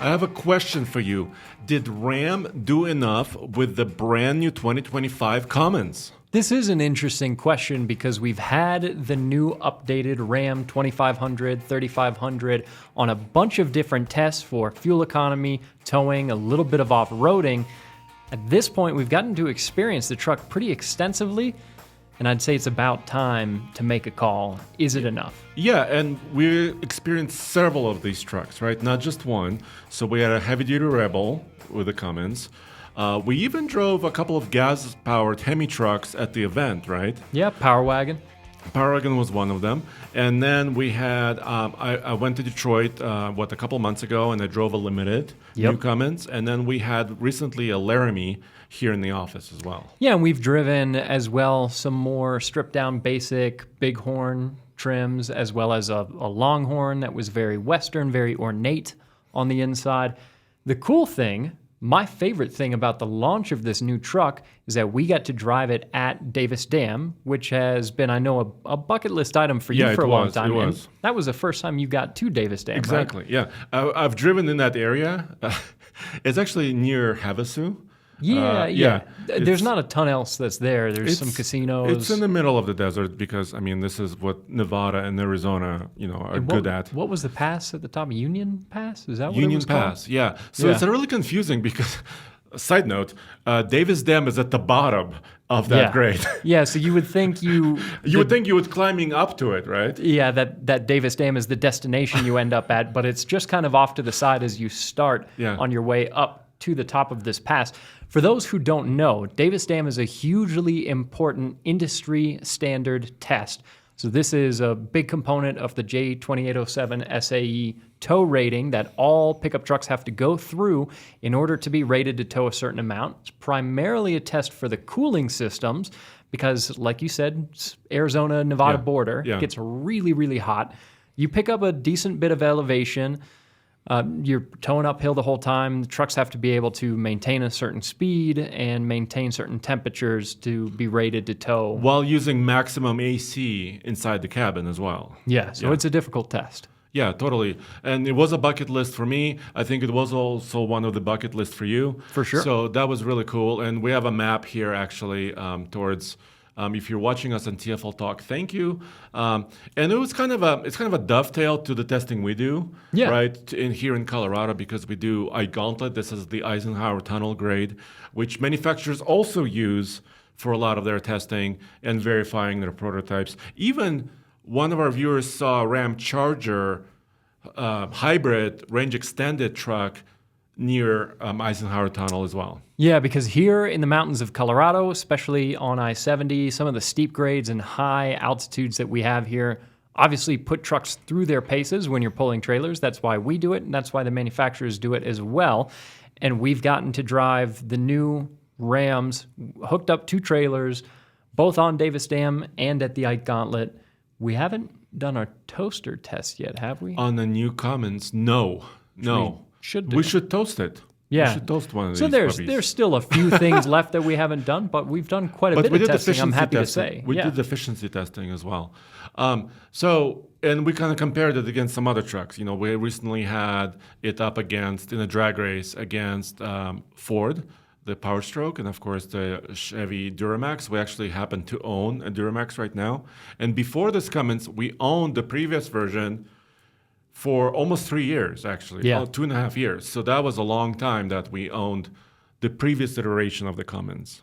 I have a question for you. Did Ram do enough with the brand new 2025 Cummins? This is an interesting question because we've had the new updated Ram 2500, 3500 on a bunch of different tests for fuel economy, towing, a little bit of off-roading. At this point, we've gotten to experience the truck pretty extensively, and I'd say it's about time to make a call. Is it enough? Yeah, and we experienced several of these trucks, right? Not just one. So we had a heavy-duty Rebel with the Cummins. We even drove a couple of gas-powered Hemi trucks at the event, right? Yeah, Power Wagon. Power Wagon was one of them. And then we had, I went to Detroit, a couple months ago, and I drove a Limited, new Cummins. And then we had recently a Laramie here in the office as well. Yeah, and we've driven as well some more stripped-down basic Bighorn trims, as well as a Longhorn that was very Western, very ornate on the inside. The cool thing, my favorite thing about the launch of this new truck is that we got to drive it at Davis Dam, which has been, I know, a bucket list item for you for a long time. It was. And that was the first time you got to Davis Dam, exactly, right? Yeah. I've driven in that area. It's actually near Havasu. Yeah. There's not a ton else that's there. There's some casinos. It's in the middle of the desert because, I mean, this is what Nevada and Arizona, are good at. What was the pass at the top? Union Pass? Is that what it Union was Pass, called? yeah. So it's really confusing because, side note, Davis Dam is at the bottom of that grade. Yeah, so you would think you would think you would climbing up to it, right? Yeah, that Davis Dam is the destination you end up at, but it's just kind of off to the side as you start on your way up to the top of this pass. For those who don't know, Davis Dam is a hugely important industry standard test. So this is a big component of the J2807 SAE tow rating that all pickup trucks have to go through in order to be rated to tow a certain amount. It's primarily a test for the cooling systems because, like you said, Arizona-Nevada border gets really, really hot. You pick up a decent bit of elevation. You're towing uphill the whole time. The trucks have to be able to maintain a certain speed and maintain certain temperatures to be rated to tow. While using maximum AC inside the cabin as well. Yeah, so it's a difficult test. Yeah, totally. And it was a bucket list for me. I think it was also one of the bucket lists for you. For sure. So that was really cool. And we have a map here actually towards... if you're watching us on TFL Talk, thank you. And it was kind of a dovetail to the testing we do, right? Here in Colorado, because we do iGauntlet. This is the Eisenhower Tunnel grade, which manufacturers also use for a lot of their testing and verifying their prototypes. Even one of our viewers saw a Ram Charger hybrid range extended truck near Eisenhower Tunnel as well. Yeah, because here in the mountains of Colorado, especially on I-70, some of the steep grades and high altitudes that we have here obviously put trucks through their paces when you're pulling trailers. That's why we do it, and that's why the manufacturers do it as well. And we've gotten to drive the new Rams hooked up to trailers, both on Davis Dam and at the iGauntlet. We haven't done our toaster test yet, have we? On the new Cummins, no. We should toast it. Yeah. We should toast one of these. So there's still a few things left that we haven't done, but we've done quite a bit of testing, I'm happy to say. We did efficiency testing as well. And we kind of compared it against some other trucks. We recently had it up against, in a drag race, against Ford, the Power Stroke, and of course the Chevy Duramax. We actually happen to own a Duramax right now. And before this Cummins, we owned the previous version for almost 3 years, actually. 2.5 years. So that was a long time that we owned the previous iteration of the Cummins.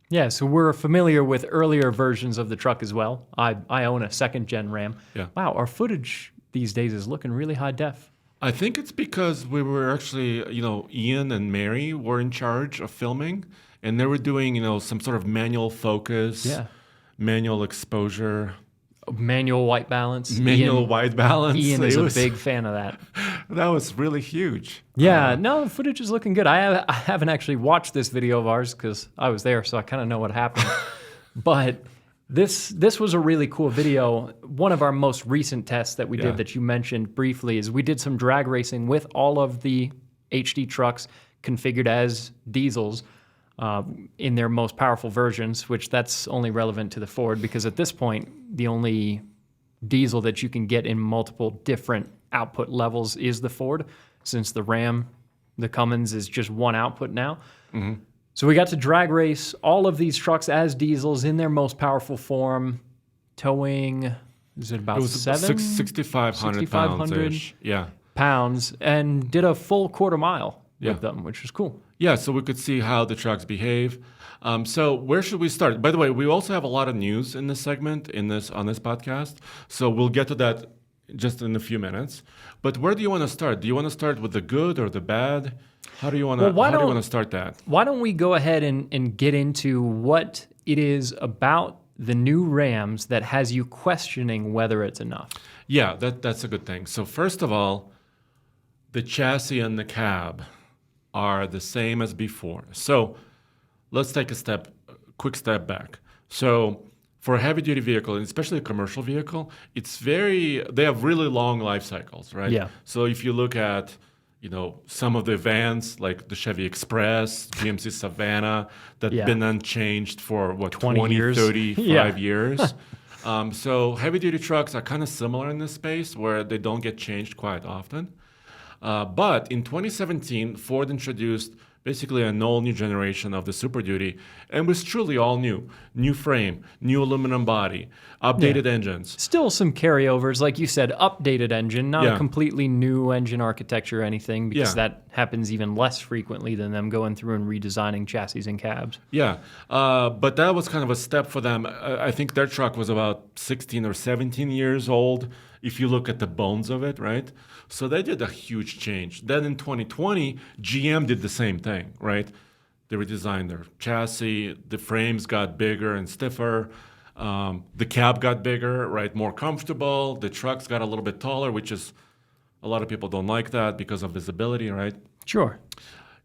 Yeah, so we're familiar with earlier versions of the truck as well. I own a second-gen Ram. Yeah. Wow, our footage these days is looking really high def. I think it's because we were actually, Ian and Mary were in charge of filming, and they were doing, some sort of manual focus, manual exposure. Manual white balance. White balance. Ian is a big fan of that. That was really huge. Yeah, no, the footage is looking good. I haven't actually watched this video of ours because I was there, so I kind of know what happened. But this was a really cool video. One of our most recent tests that we did that you mentioned briefly is we did some drag racing with all of the HD trucks configured as diesels. In their most powerful versions, which that's only relevant to the Ford because at this point, the only diesel that you can get in multiple different output levels is the Ford, since the Ram The Cummins is just one output now. Mm-hmm. So we got to drag race all of these trucks as diesels in their most powerful form, towing, is it about 6,500 pounds-ish. Yeah. Pounds, and did a full quarter mile with them, which was cool. Yeah, so we could see how the trucks behave. So where should we start? By the way, we also have a lot of news in this segment on this podcast. So we'll get to that just in a few minutes. But where do you want to start? Do you want to start with the good or the bad? How do you want to start that? Why don't we go ahead and get into what it is about the new Rams that has you questioning whether it's enough? Yeah, that's a good thing. So first of all, the chassis and the cab are the same as before. So let's take a quick step back. So for a heavy-duty vehicle, and especially a commercial vehicle, they have really long life cycles, right? Yeah. So if you look at, some of the vans, like the Chevy Express, GMC Savannah, that have been unchanged for, 20 years. 35 years. So heavy-duty trucks are kind of similar in this space where they don't get changed quite often. But in 2017, Ford introduced basically an all-new generation of the Super Duty, and was truly all new. New frame, new aluminum body, updated engines. Still some carryovers, like you said, updated engine, not a completely new engine architecture or anything, because that happens even less frequently than them going through and redesigning chassis and cabs. Yeah, but that was kind of a step for them. I think their truck was about 16 or 17 years old, if you look at the bones of it, right? So they did a huge change. Then in 2020, GM did the same thing, right? They redesigned their chassis. The frames got bigger and stiffer. The cab got bigger, right? More comfortable. The trucks got a little bit taller, which is a lot of people don't like that because of visibility, right? Sure.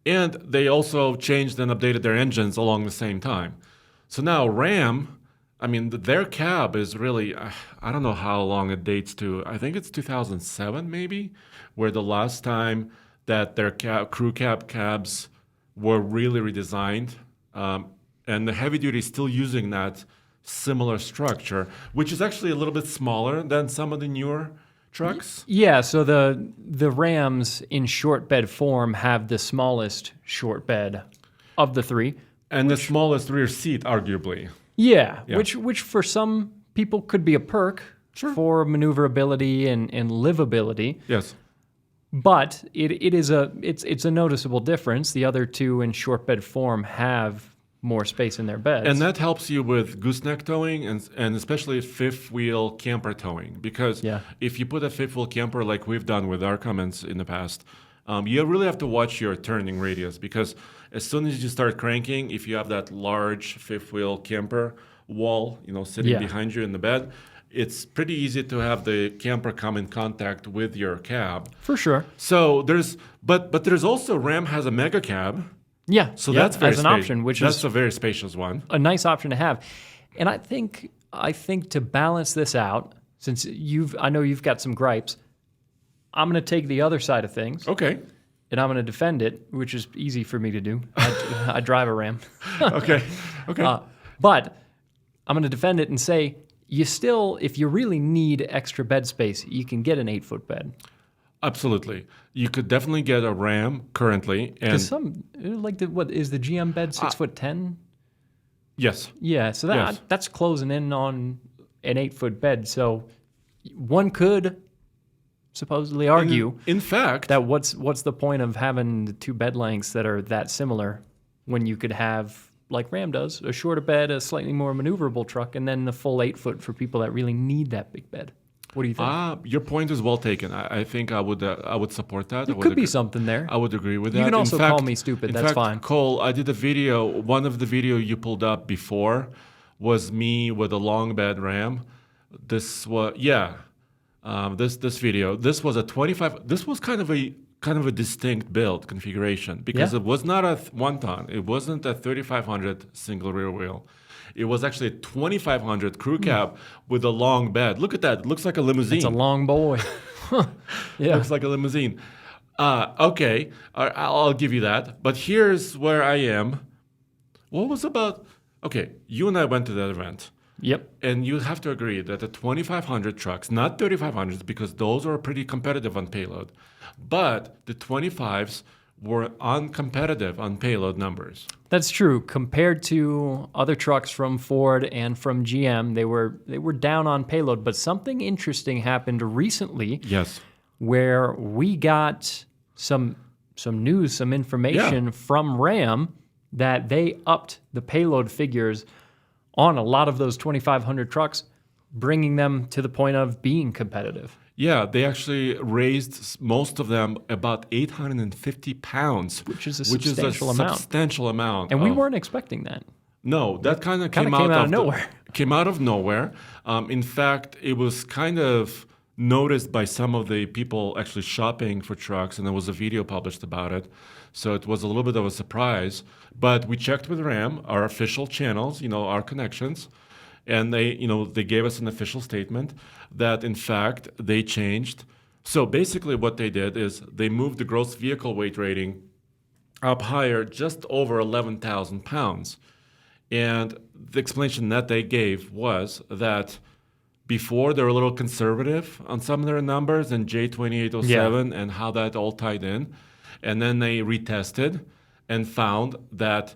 And they also changed and updated their engines along the same time. So now Ram, their cab is really, I don't know how long it dates to. I think it's 2007 maybe, where the last time that their crew cabs were really redesigned. And the heavy duty is still using that similar structure, which is actually a little bit smaller than some of the newer trucks. Yeah, so the Rams in short bed form have the smallest short bed of the three. And the smallest rear seat, arguably. Yeah. Which for some people could be a perk for maneuverability and livability. Yes. But it's a noticeable difference. The other two in short bed form have more space in their beds. And that helps you with gooseneck towing and especially fifth wheel camper towing. Because if you put a fifth wheel camper like we've done with our Cummins in the past, you really have to watch your turning radius, because as soon as you start cranking, if you have that large fifth wheel camper wall, sitting behind you in the bed, it's pretty easy to have the camper come in contact with your cab. For sure. So there's also Ram has a mega cab. Yeah. So that's very as an option, which that's is a very spacious one. A nice option to have. And I think to balance this out, since I know you've got some gripes, I'm going to take the other side of things. Okay. And I'm going to defend it, which is easy for me to do. I drive a Ram. Okay. But I'm going to defend it and say, if you really need extra bed space, you can get an 8-foot bed. Absolutely. You could definitely get a Ram currently. Because what is the GM bed 6'10"? Yes. Yeah, so that's closing in on an 8-foot bed. So one could supposedly argue, in fact, that what's the point of having the two bed lengths that are that similar when you could have, like Ram does, a shorter bed, a slightly more maneuverable truck, and then the full 8-foot for people that really need that big bed. What do you think? Your point is well taken. I think I would support that. There could be something there. I would agree with that. You can also call me stupid. That's fine. Cole, I did a video. One of the video you pulled up before was me with a long bed Ram. This was this video. This was a 25. This was kind of a distinct build configuration, because it was not a 1-ton. It wasn't a 3500 single rear wheel. It was actually a 2500 crew cab with a long bed. Look at that. It looks like a limousine. It's a long boy. Looks like a limousine. Okay, I'll give you that. But here's where I am. Okay, you and I went to that event. Yep. And you have to agree that the 2500 trucks, not 3500s, because those are pretty competitive on payload, but the 25s were uncompetitive on payload numbers. That's true. Compared to other trucks from Ford and from GM, they were down on payload. But something interesting happened recently. Yes. Where we got some news, some information from Ram that they upped the payload figures on a lot of those 2,500 trucks, bringing them to the point of being competitive. Yeah, they actually raised most of them about 850 pounds, which is a substantial amount. And we weren't expecting that. No, that kind of came out of nowhere. Came out of nowhere. In fact, it was kind of noticed by some of the people actually shopping for trucks, and there was a video published about it. So it was a little bit of a surprise. But we checked with Ram, our official channels, our connections, and they gave us an official statement that, in fact, they changed. So basically what they did is they moved the gross vehicle weight rating up higher, just over 11,000 pounds. And the explanation that they gave was that before they were a little conservative on some of their numbers in J2807 and how that all tied in. And then they retested and found that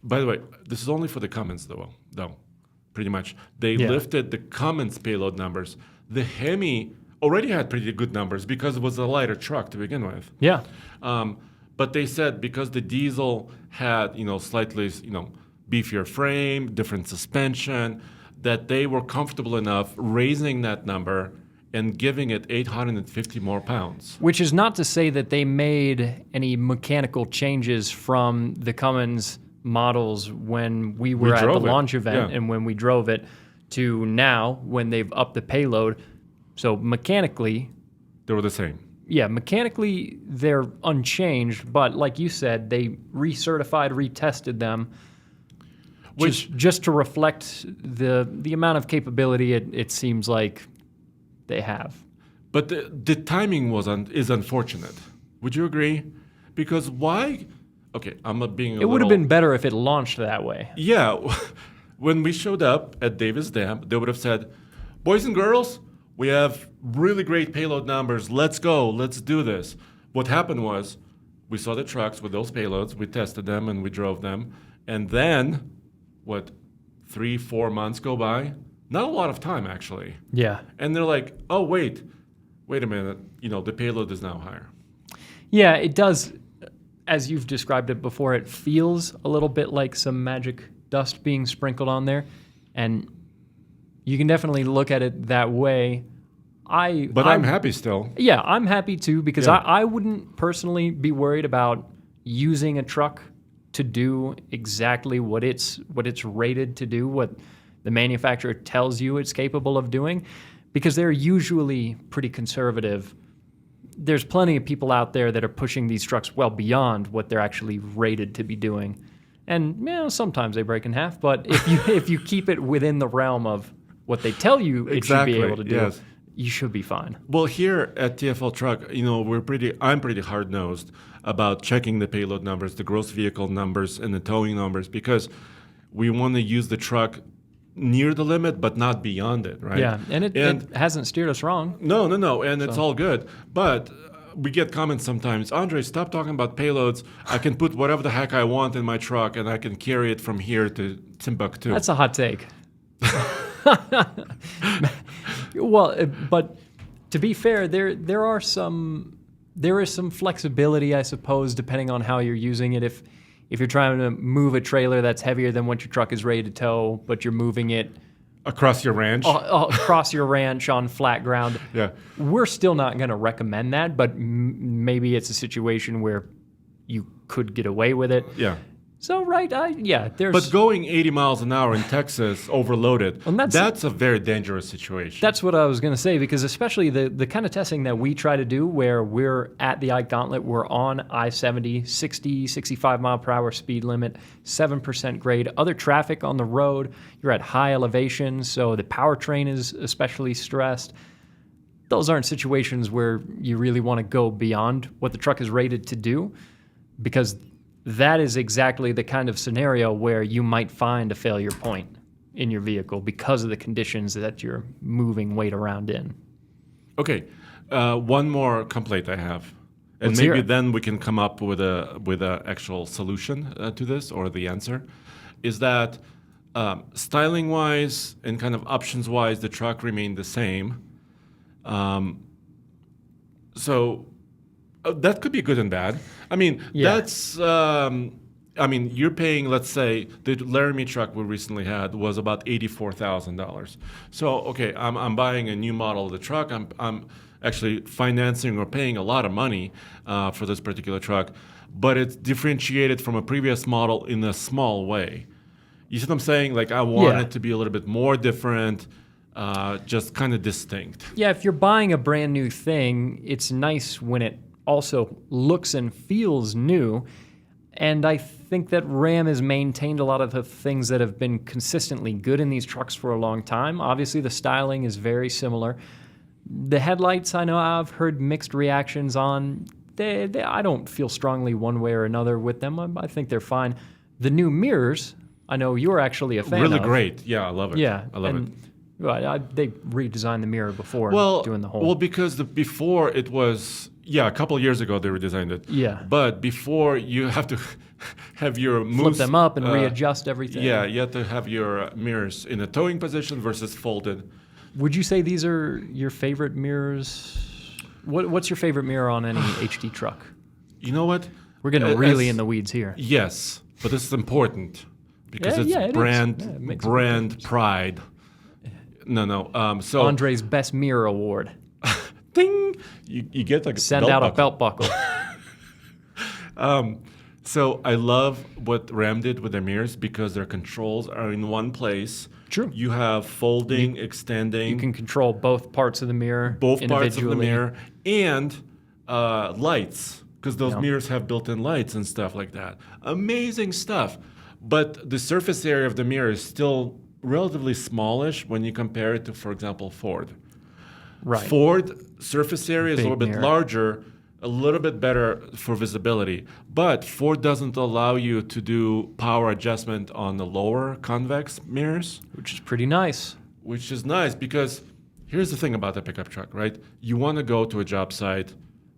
by the way, this is only for the Cummins though, pretty much. They lifted the Cummins payload numbers. The Hemi already had pretty good numbers because it was a lighter truck to begin with. Yeah. But they said because the diesel had, slightly, beefier frame, different suspension, that they were comfortable enough raising that number and giving it 850 more pounds. Which is not to say that they made any mechanical changes from the Cummins models when we were at the launch event and when we drove it to now when they've upped the payload. So mechanically, they were the same. Yeah, mechanically they're unchanged, but like you said, they recertified, retested them. Which just to reflect the amount of capability it seems like they have. But the timing is unfortunate. Would you agree? Because why? Okay, I'm not being. It would have been better if it launched that way. Yeah, when we showed up at Davis Dam, they would have said, "Boys and girls, we have really great payload numbers. Let's go. Let's do this." What happened was, we saw the trucks with those payloads. We tested them and we drove them, and then. 3-4 months go by? Not a lot of time, actually. Yeah. And they're like, oh, wait a minute. The payload is now higher. Yeah, it does. As you've described it before, it feels a little bit like some magic dust being sprinkled on there. And you can definitely look at it that way. I'm happy still. Yeah, I'm happy too, because I wouldn't personally be worried about using a truck to do exactly what it's rated to do, what the manufacturer tells you it's capable of doing, because they're usually pretty conservative. There's plenty of people out there that are pushing these trucks well beyond what they're actually rated to be doing. And sometimes they break in half, but if you keep it within the realm of what they tell you it should be able to do, you should be fine. Well, here at TFL Truck, I'm pretty hard-nosed about checking the payload numbers, the gross vehicle numbers, and the towing numbers, because we want to use the truck near the limit, but not beyond it, right? Yeah, and it hasn't steered us wrong. No, and it's all good. But we get comments sometimes, Andre, stop talking about payloads. I can put whatever the heck I want in my truck, and I can carry it from here to Timbuktu. That's a hot take. Well, but to be fair, there is some flexibility, I suppose, depending on how you're using it. If you're trying to move a trailer that's heavier than what your truck is rated to tow, but you're moving it across your ranch, on flat ground, we're still not going to recommend that. But maybe it's a situation where you could get away with it. Yeah. So, there's... But going 80 miles an hour in Texas overloaded, that's a very dangerous situation. That's what I was going to say, because especially the kind of testing that we try to do where we're at the I-Gauntlet, we're on I-70, 60, 65 mile per hour speed limit, 7% grade, other traffic on the road, you're at high elevation, so the powertrain is especially stressed. Those aren't situations where you really want to go beyond what the truck is rated to do, because that is exactly the kind of scenario where you might find a failure point in your vehicle because of the conditions that you're moving weight around in. Okay, one more complaint I have, And Let's hear maybe it. then we can come up with a actual solution to this, or the answer, is that styling wise and kind of options wise, the truck remained the same. So that could be good and bad. I mean, that's. I mean, you're paying. Let's say the Laramie truck we recently had was about $84,000. So okay, I'm buying a new model of the truck. I'm actually financing or paying a lot of money for this particular truck, but it's differentiated from a previous model in a small way. You see what I'm saying? Like I want it to be a little bit more different, just kind of distinct. Yeah, if you're buying a brand new thing, it's nice when it also looks and feels new. And I think that Ram has maintained a lot of the things that have been consistently good in these trucks for a long time. Obviously, the styling is very similar. The headlights, I know I've heard mixed reactions on. I don't feel strongly one way or another with them. I think they're fine. The new mirrors, I know you're actually a fan of. Really great. Yeah, I love it. Yeah. I love it. Right, they redesigned the mirror before doing the whole... Well, because before it was... Yeah, a couple of years ago they redesigned it. Yeah. But before you have to have your moves... Flip them up and readjust everything. Yeah, you have to have your mirrors in a towing position versus folded. Would you say these are your favorite mirrors? What's your favorite mirror on any HD truck? You know what? We're getting really in the weeds here. Yes, but this is important because it's it brand pride. No. So Andre's Best Mirror Award. Ding! You get like Send out a belt buckle. So I love what Ram did with their mirrors because their controls are in one place. True. You have folding, extending. You can control both parts of the mirror. Both parts of the mirror and lights, because those mirrors have built-in lights and stuff like that. Amazing stuff. But the surface area of the mirror is still relatively smallish when you compare it to, for example, Ford. Right. Ford surface area is a little bit mirror. larger, a little bit better for visibility. But Ford doesn't allow you to do power adjustment on the lower convex mirrors. Which is pretty nice. Which is nice because here's the thing about the pickup truck, right? You want to go to a job site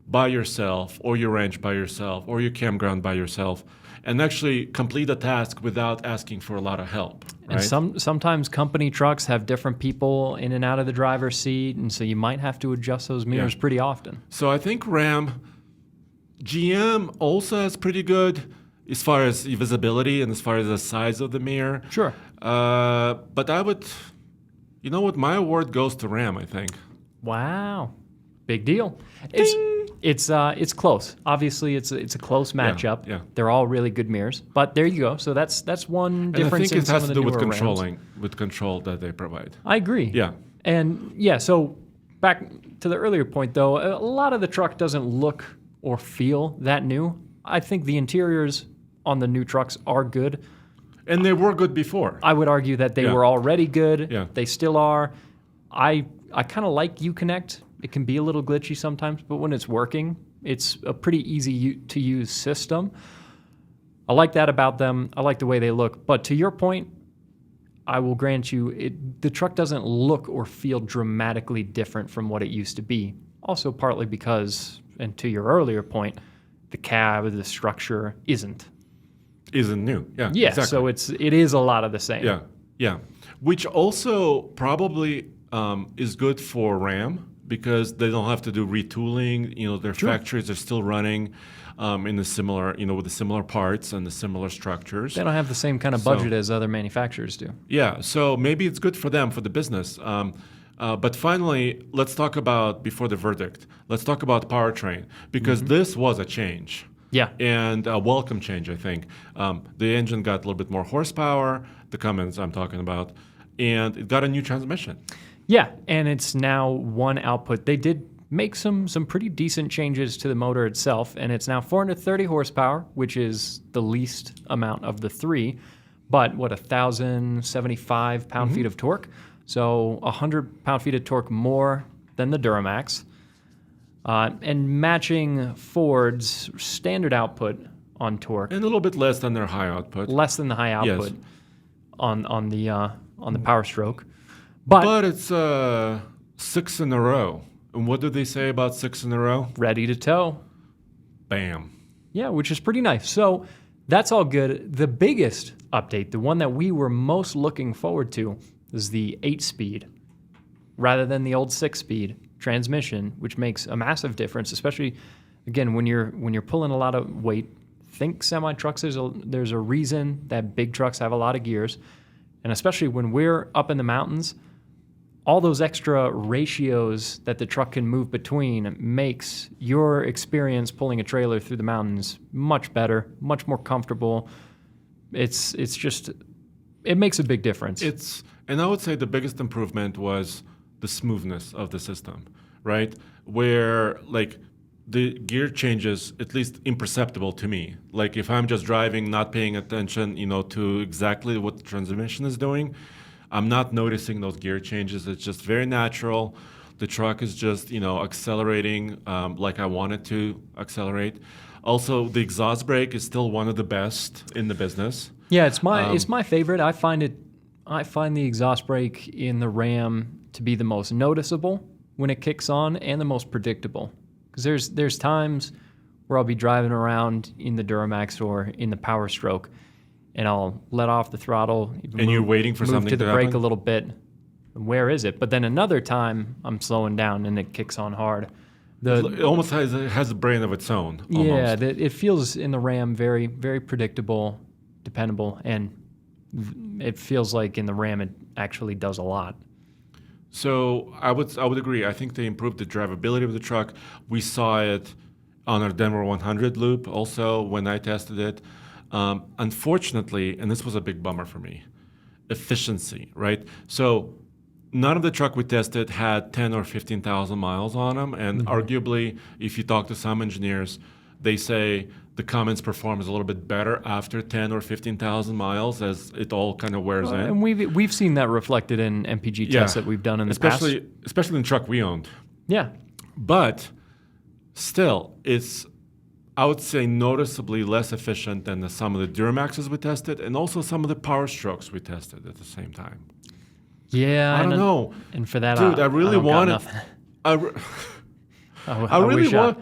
by yourself, or your ranch by yourself, or your campground by yourself, and actually complete a task without asking for a lot of help. Right? And sometimes company trucks have different people in and out of the driver's seat, and so you might have to adjust those mirrors pretty often. So I think GM also has pretty good as far as visibility and as far as the size of the mirror. Sure. But I would, you know what, my award goes to Ram, I think. Wow. Big deal. It's close. Obviously, it's a close matchup. Yeah. They're all really good mirrors. But there you go. So that's one difference. And I think it has to do with controlling, with control that they provide. I agree. Yeah. And so back to the earlier point, though, a lot of the truck doesn't look or feel that new. I think the interiors on the new trucks are good. And they were good before. I would argue that they were already good. Yeah. They still are. I kind of like Uconnect. It can be a little glitchy sometimes, but when it's working, it's a pretty easy to use system. I like that about them. I like the way they look. But to your point, I will grant you, the truck doesn't look or feel dramatically different from what it used to be. Also partly because, and to your earlier point, the cab, the structure isn't new. Yeah, exactly. So it is a lot of the same. Yeah. Which also probably is good for Ram because they don't have to do retooling. You know, their factories are still running in the similar, with the similar parts and the similar structures. They don't have the same kind of budget as other manufacturers do. Yeah, so maybe it's good for them, for the business. But finally, let's talk about, before the verdict, let's talk about Powertrain, because this was a change. Yeah. And a welcome change, I think. The engine got a little bit more horsepower, the Cummins I'm talking about, and it got a new transmission. Yeah, and it's now one output. They did make some pretty decent changes to the motor itself, and it's now 430 horsepower, which is the least amount of the three, but 1,075 pound-feet of torque. So 100 pound-feet of torque more than the Duramax. And matching Ford's standard output on torque. And a little bit less than their high output. Less than the high output on the Power Stroke. But it's 6 in a row. And what do they say about 6 in a row? Ready to tow. bam. Yeah, which is pretty nice. So that's all good. The biggest update, the one that we were most looking forward to, is the 8-speed rather than the old 6-speed transmission, which makes a massive difference, especially, again, when you're pulling a lot of weight. Think semi-trucks, there's a reason that big trucks have a lot of gears, and especially when we're up in the mountains, all those extra ratios that the truck can move between makes your experience pulling a trailer through the mountains much better, much more comfortable. It's just, it makes a big difference. And I would say the biggest improvement was the smoothness of the system, right? Where like the gear changes, at least imperceptible to me. Like if I'm just driving, not paying attention, to exactly what the transmission is doing, I'm not noticing those gear changes. It's just very natural. The truck is just, accelerating like I want it to accelerate. Also, the exhaust brake is still one of the best in the business. Yeah, it's my favorite. I find the exhaust brake in the Ram to be the most noticeable when it kicks on and the most predictable. Because there's times where I'll be driving around in the Duramax or in the Power Stroke, and I'll let off the throttle. You're waiting for something to the to brake happen? a little bit. Where is it? But then another time I'm slowing down and it kicks on hard. It almost has a brain of its own. Yeah, it feels in the Ram very, very predictable, dependable, and it feels like in the Ram it actually does a lot. So I would agree. I think they improved the drivability of the truck. We saw it on our Denver 100 loop also when I tested it. Unfortunately, and this was a big bummer for me, efficiency, right? So none of the truck we tested had 10 or 15,000 miles on them. And arguably, if you talk to some engineers, they say the Cummins performs a little bit better after 10 or 15,000 miles as it all kind of wears in. And we've seen that reflected in MPG tests that we've done in the past. Especially in the truck we owned. Yeah. But still, it's, I would say, noticeably less efficient than some of the Duramaxes we tested and also some of the Power Strokes we tested at the same time. Yeah. I don't know. And for that, dude, I really want it. I really want.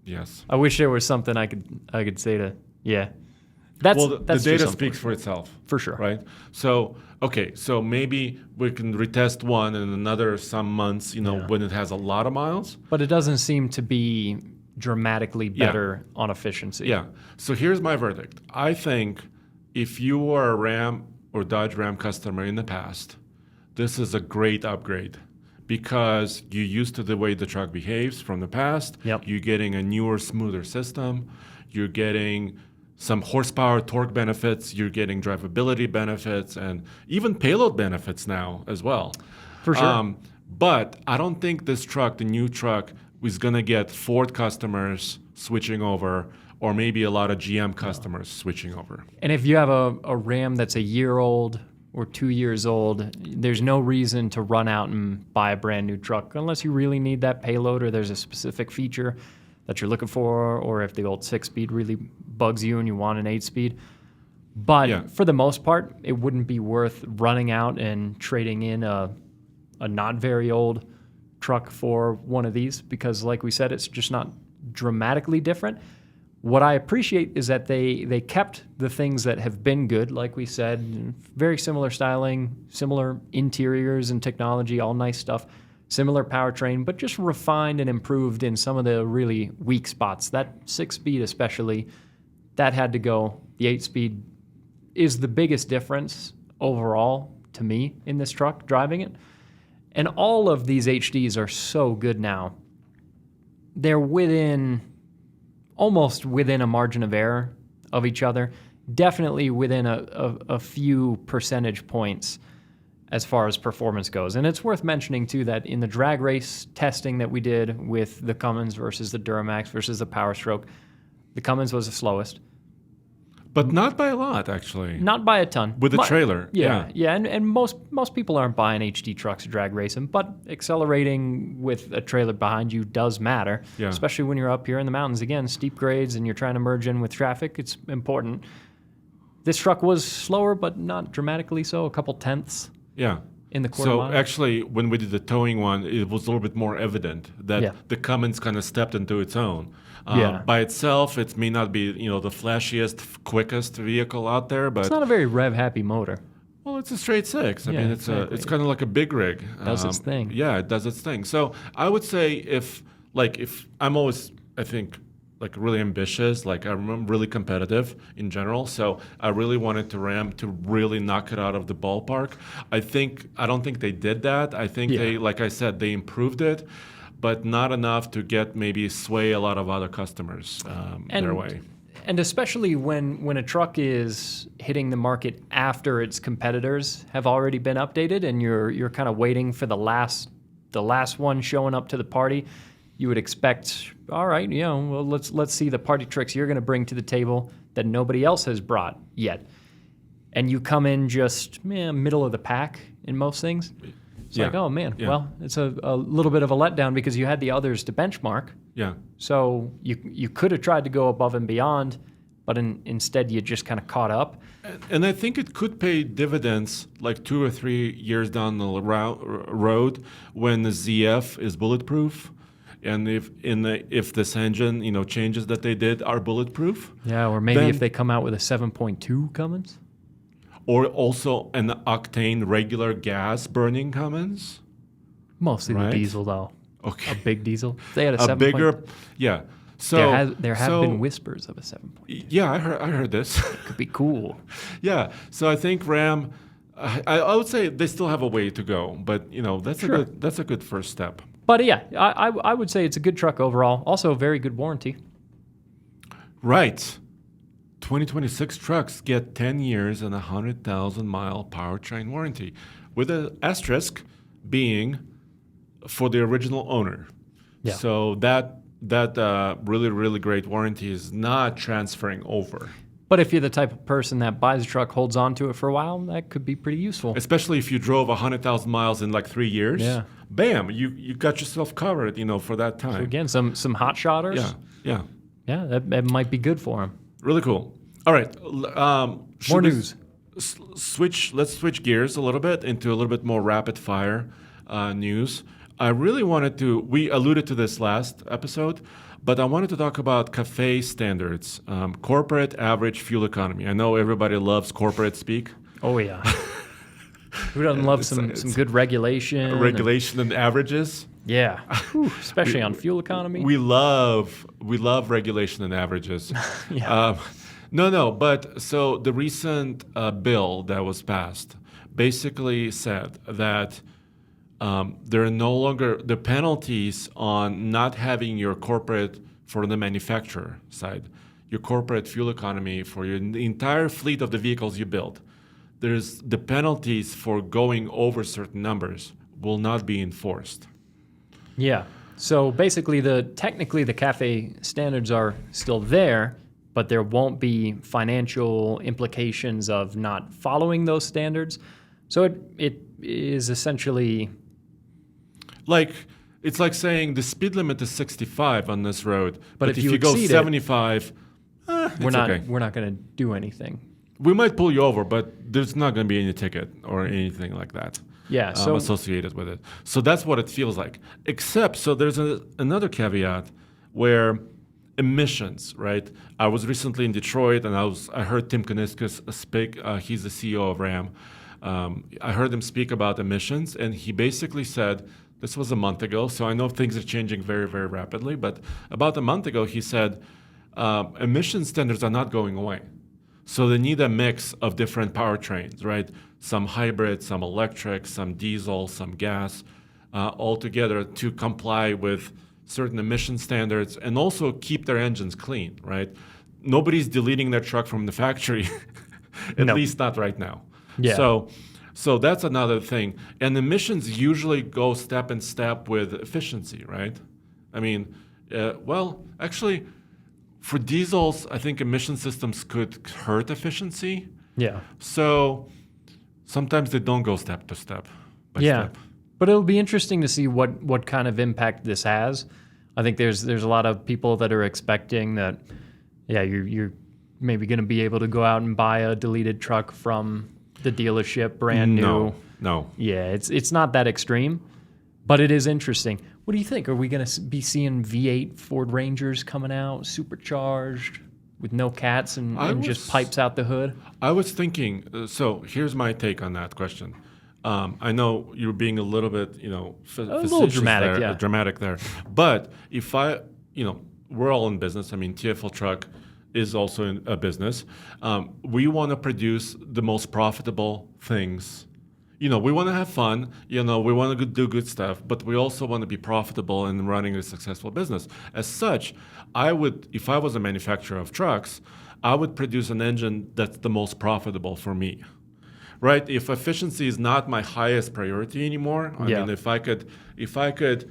Yes. I wish there was something I could say to. Yeah. The data speaks for itself. For sure. Right? So, okay, so maybe we can retest one in another some months, when it has a lot of miles. But it doesn't seem to be dramatically better on efficiency. Yeah. So here's my verdict. I think if you were a Ram or Dodge Ram customer in the past, this is a great upgrade because you're used to the way the truck behaves from the past. Yep. You're getting a newer, smoother system. You're getting some horsepower, torque benefits. You're getting drivability benefits and even payload benefits now as well. For sure. But I don't think this truck, the new truck, is going to get Ford customers switching over or maybe a lot of GM customers switching over. And if you have a Ram that's a year old or 2 years old, there's no reason to run out and buy a brand new truck unless you really need that payload or there's a specific feature that you're looking for, or if the old 6-speed really bugs you and you want an 8-speed. But for the most part, it wouldn't be worth running out and trading in a not very old truck for one of these because, like we said, it's just not dramatically different. What I appreciate is that they kept the things that have been good, like we said, very similar styling, similar interiors and technology, all nice stuff, similar powertrain, but just refined and improved in some of the really weak spots. That 6-speed especially, that had to go. The 8-speed is the biggest difference overall to me in this truck, driving it. And all of these HDs are so good now. They're almost within a margin of error of each other, definitely within a few percentage points as far as performance goes. And it's worth mentioning, too, that in the drag race testing that we did with the Cummins versus the Duramax versus the Power Stroke, the Cummins was the slowest. But not by a lot, actually. Not by a ton. With the trailer. Yeah. And most people aren't buying HD trucks to drag racing, but accelerating with a trailer behind you does matter, especially when you're up here in the mountains. Again, steep grades and you're trying to merge in with traffic. It's important. This truck was slower, but not dramatically so, a couple tenths. Yeah. in the quarter mile? So actually, when we did the towing one, it was a little bit more evident that the Cummins kind of stepped into its own. By itself, it may not be the flashiest, quickest vehicle out there, but it's not a very rev-happy motor. Well, it's a straight six. I mean, it's kind of like a big rig. Does its thing. Yeah, it does its thing. So I would say if I'm always, I think, like really ambitious, like I'm really competitive in general. So I really wanted Ram to really knock it out of the ballpark. I don't think they did that. I think they, like I said, they improved it, but not enough to maybe sway a lot of other customers their way. And especially when a truck is hitting the market after its competitors have already been updated, and you're kind of waiting for the last one showing up to the party, you would expect, all right, well, let's see the party tricks you're going to bring to the table that nobody else has brought yet. And you come in just middle of the pack in most things. It's like, oh man, well, it's a little bit of a letdown because you had the others to benchmark. Yeah. So you could have tried to go above and beyond, but instead you just kind of caught up. And I think it could pay dividends like 2 or 3 years down the road when the ZF is bulletproof, and if this engine changes that they did are bulletproof. Yeah, or maybe if they come out with a 7.2 Cummins. Or also an octane regular gas burning Cummins. Mostly the diesel though. Okay. A big diesel. They had a bigger, So there have been whispers of a 7.2. Yeah, I heard this. It could be cool. Yeah. So I think Ram, I would say they still have a way to go, but that's a good first step. But yeah, I would say it's a good truck overall. Also, a very good warranty. Right. 2026 trucks get 10 years and 100,000 mile powertrain warranty, with an asterisk being for the original owner. Yeah. So that really, really great warranty is not transferring over. But if you're the type of person that buys a truck, holds on to it for a while, that could be pretty useful. Especially if you drove 100,000 miles in like 3 years. Yeah. Bam, you got yourself covered, for that time. So again, some hot shotters. Yeah. Yeah, that might be good for them. Really cool. All right. More news. Let's switch gears a little bit into a little bit more rapid fire news. I really wanted to, we alluded to this last episode, but I wanted to talk about CAFE standards, corporate average fuel economy. I know everybody loves corporate speak. Oh, yeah. Who doesn't love some good regulation? Regulation and averages. Yeah, especially on fuel economy. We love regulation and averages. Yeah. But so the recent bill that was passed basically said that there are no longer the penalties on not having your corporate, for the manufacturer side, your corporate fuel economy for the entire fleet of the vehicles you build. There's the penalties for going over certain numbers will not be enforced. Yeah. So basically, technically the CAFE standards are still there, but there won't be financial implications of not following those standards. So it is essentially it's like saying the speed limit is 65 on this road, but if you go 75, we're not going to do anything. We might pull you over, but there's not going to be any ticket or anything like that. Yeah, so associated with it. So that's what it feels like. Except, so there's another caveat where emissions, right? I was recently in Detroit, and I heard Tim Kuniskis speak. He's the CEO of Ram. I heard him speak about emissions, and he basically said, this was a month ago, so I know things are changing very, very rapidly, but about a month ago, he said, emission standards are not going away. So they need a mix of different powertrains, right? Some hybrid, some electric, some diesel, some gas, all together to comply with certain emission standards and also keep their engines clean, right? Nobody's deleting their truck from the factory, at least not right now. Yeah. So that's another thing. And emissions usually go step in step with efficiency, right? I mean, actually, for diesels, I think emission systems could hurt efficiency. Yeah. So sometimes they don't go step to step by step. But it'll be interesting to see what kind of impact this has. I think there's a lot of people that are expecting that, you're maybe going to be able to go out and buy a deleted truck from the dealership, brand new. No. Yeah, it's not that extreme, but it is interesting. What do you think? Are we going to be seeing V8 Ford Rangers coming out, supercharged, with no cats and just pipes out the hood? I was thinking, so here's my take on that question. I know you're being a little bit, a little dramatic, dramatic there. But if we're all in business. I mean, TFL Truck is also in a business. We want to produce the most profitable things. We want to have fun. We want to do good stuff, but we also want to be profitable in running a successful business. As such, if I was a manufacturer of trucks, I would produce an engine that's the most profitable for me. Right? If efficiency is not my highest priority anymore, I mean, if I could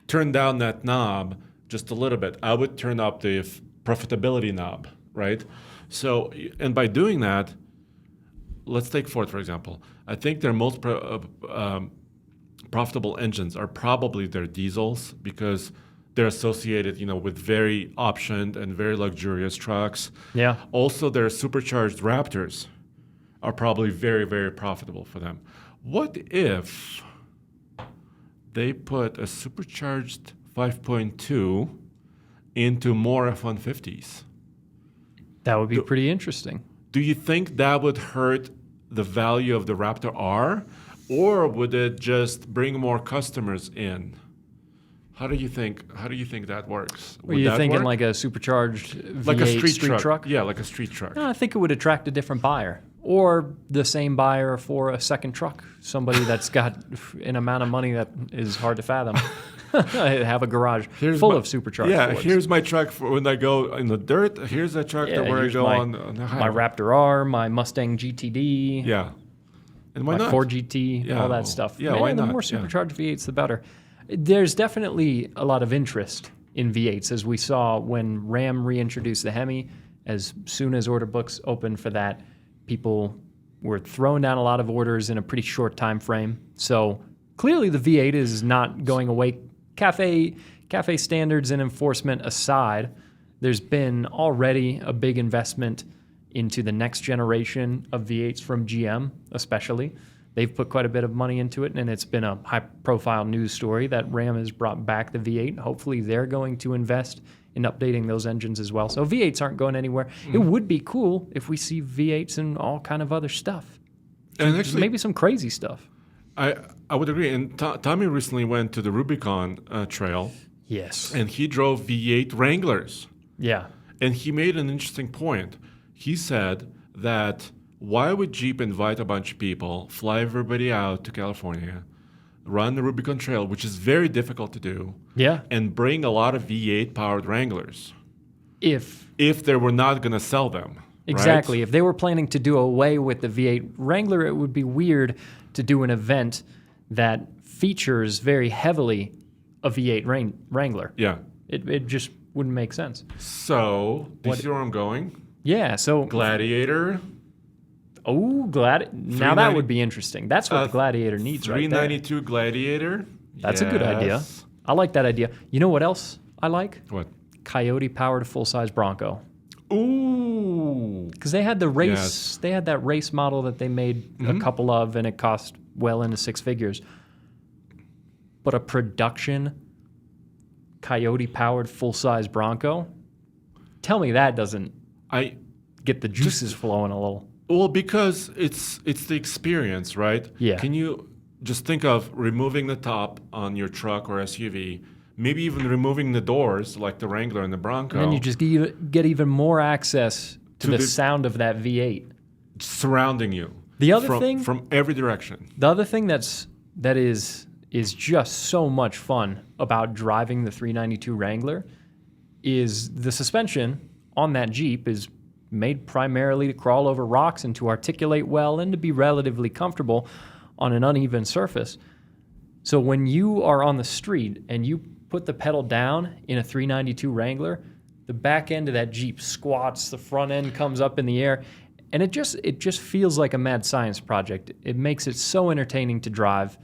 turn down that knob just a little bit, I would turn up the profitability knob, right? So, and by doing that, let's take Ford, for example. I think their most profitable engines are probably their diesels because they're associated, with very optioned and very luxurious trucks. Yeah. Also, their supercharged Raptors are probably very, very profitable for them. What if they put a supercharged 5.2 into more F-150s? That would be pretty interesting. Do you think that would hurt the value of the Raptor R, or would it just bring more customers in? How do you think that works? Were you thinking like a supercharged V8 like a street truck? Yeah, like a street truck. No, I think it would attract a different buyer, or the same buyer for a second truck. Somebody that's got an amount of money that is hard to fathom. Have a garage full of supercharged Fords. Here's my truck for when I go in the dirt. Here's a truck where I go on the highway. My Raptor R, my Mustang GTD. Yeah. And why my not? Ford GT, all that stuff. Yeah, why not? The more supercharged V8s, the better. There's definitely a lot of interest in V8s, as we saw when Ram reintroduced the Hemi. As soon as order books opened for that, people were throwing down a lot of orders in a pretty short time frame. So clearly the V8 is not going away. Cafe standards and enforcement aside, there's been already a big investment into the next generation of V8s from GM, especially. They've put quite a bit of money into it, and it's been a high-profile news story that Ram has brought back the V8. Hopefully they're going to invest in updating those engines as well. So V8s aren't going anywhere. It would be cool if we see V8s and all kind of other stuff. And actually, maybe some crazy stuff. I would agree. And Tommy recently went to the Rubicon Trail. Yes. And he drove V8 Wranglers. Yeah. And he made an interesting point. He said that why would Jeep invite a bunch of people, fly everybody out to California, run the Rubicon Trail, which is very difficult to do, and bring a lot of V8 powered Wranglers if they were not going to sell them. Exactly. Right? If they were planning to do away with the V8 Wrangler, it would be weird to do an event that features very heavily a V8 Wrangler. Yeah. It just wouldn't make sense. So, do you see where I'm going? Yeah, so... Gladiator. Oh, now that would be interesting. That's what the Gladiator needs right there. 392 Gladiator. That's a good idea. I like that idea. You know what else I like? What? Coyote-powered full-size Bronco. Ooh. Because they had the race, they had that race model that they made a couple of, and it cost well into six figures. But a production Coyote-powered full-size Bronco, tell me that doesn't get the juices flowing a little. Well, because it's the experience, right? Yeah. Can you just think of removing the top on your truck or SUV, maybe even removing the doors like the Wrangler and the Bronco. And then you just get even more access to the sound of that V8. Surrounding you. The other thing... From every direction. The other thing that is just so much fun about driving the 392 Wrangler is the suspension on that Jeep is made primarily to crawl over rocks and to articulate well and to be relatively comfortable on an uneven surface. So when you are on the street and you put the pedal down in a 392 Wrangler, the back end of that Jeep squats, the front end comes up in the air, and it just feels like a mad science project. It makes it so entertaining to drive.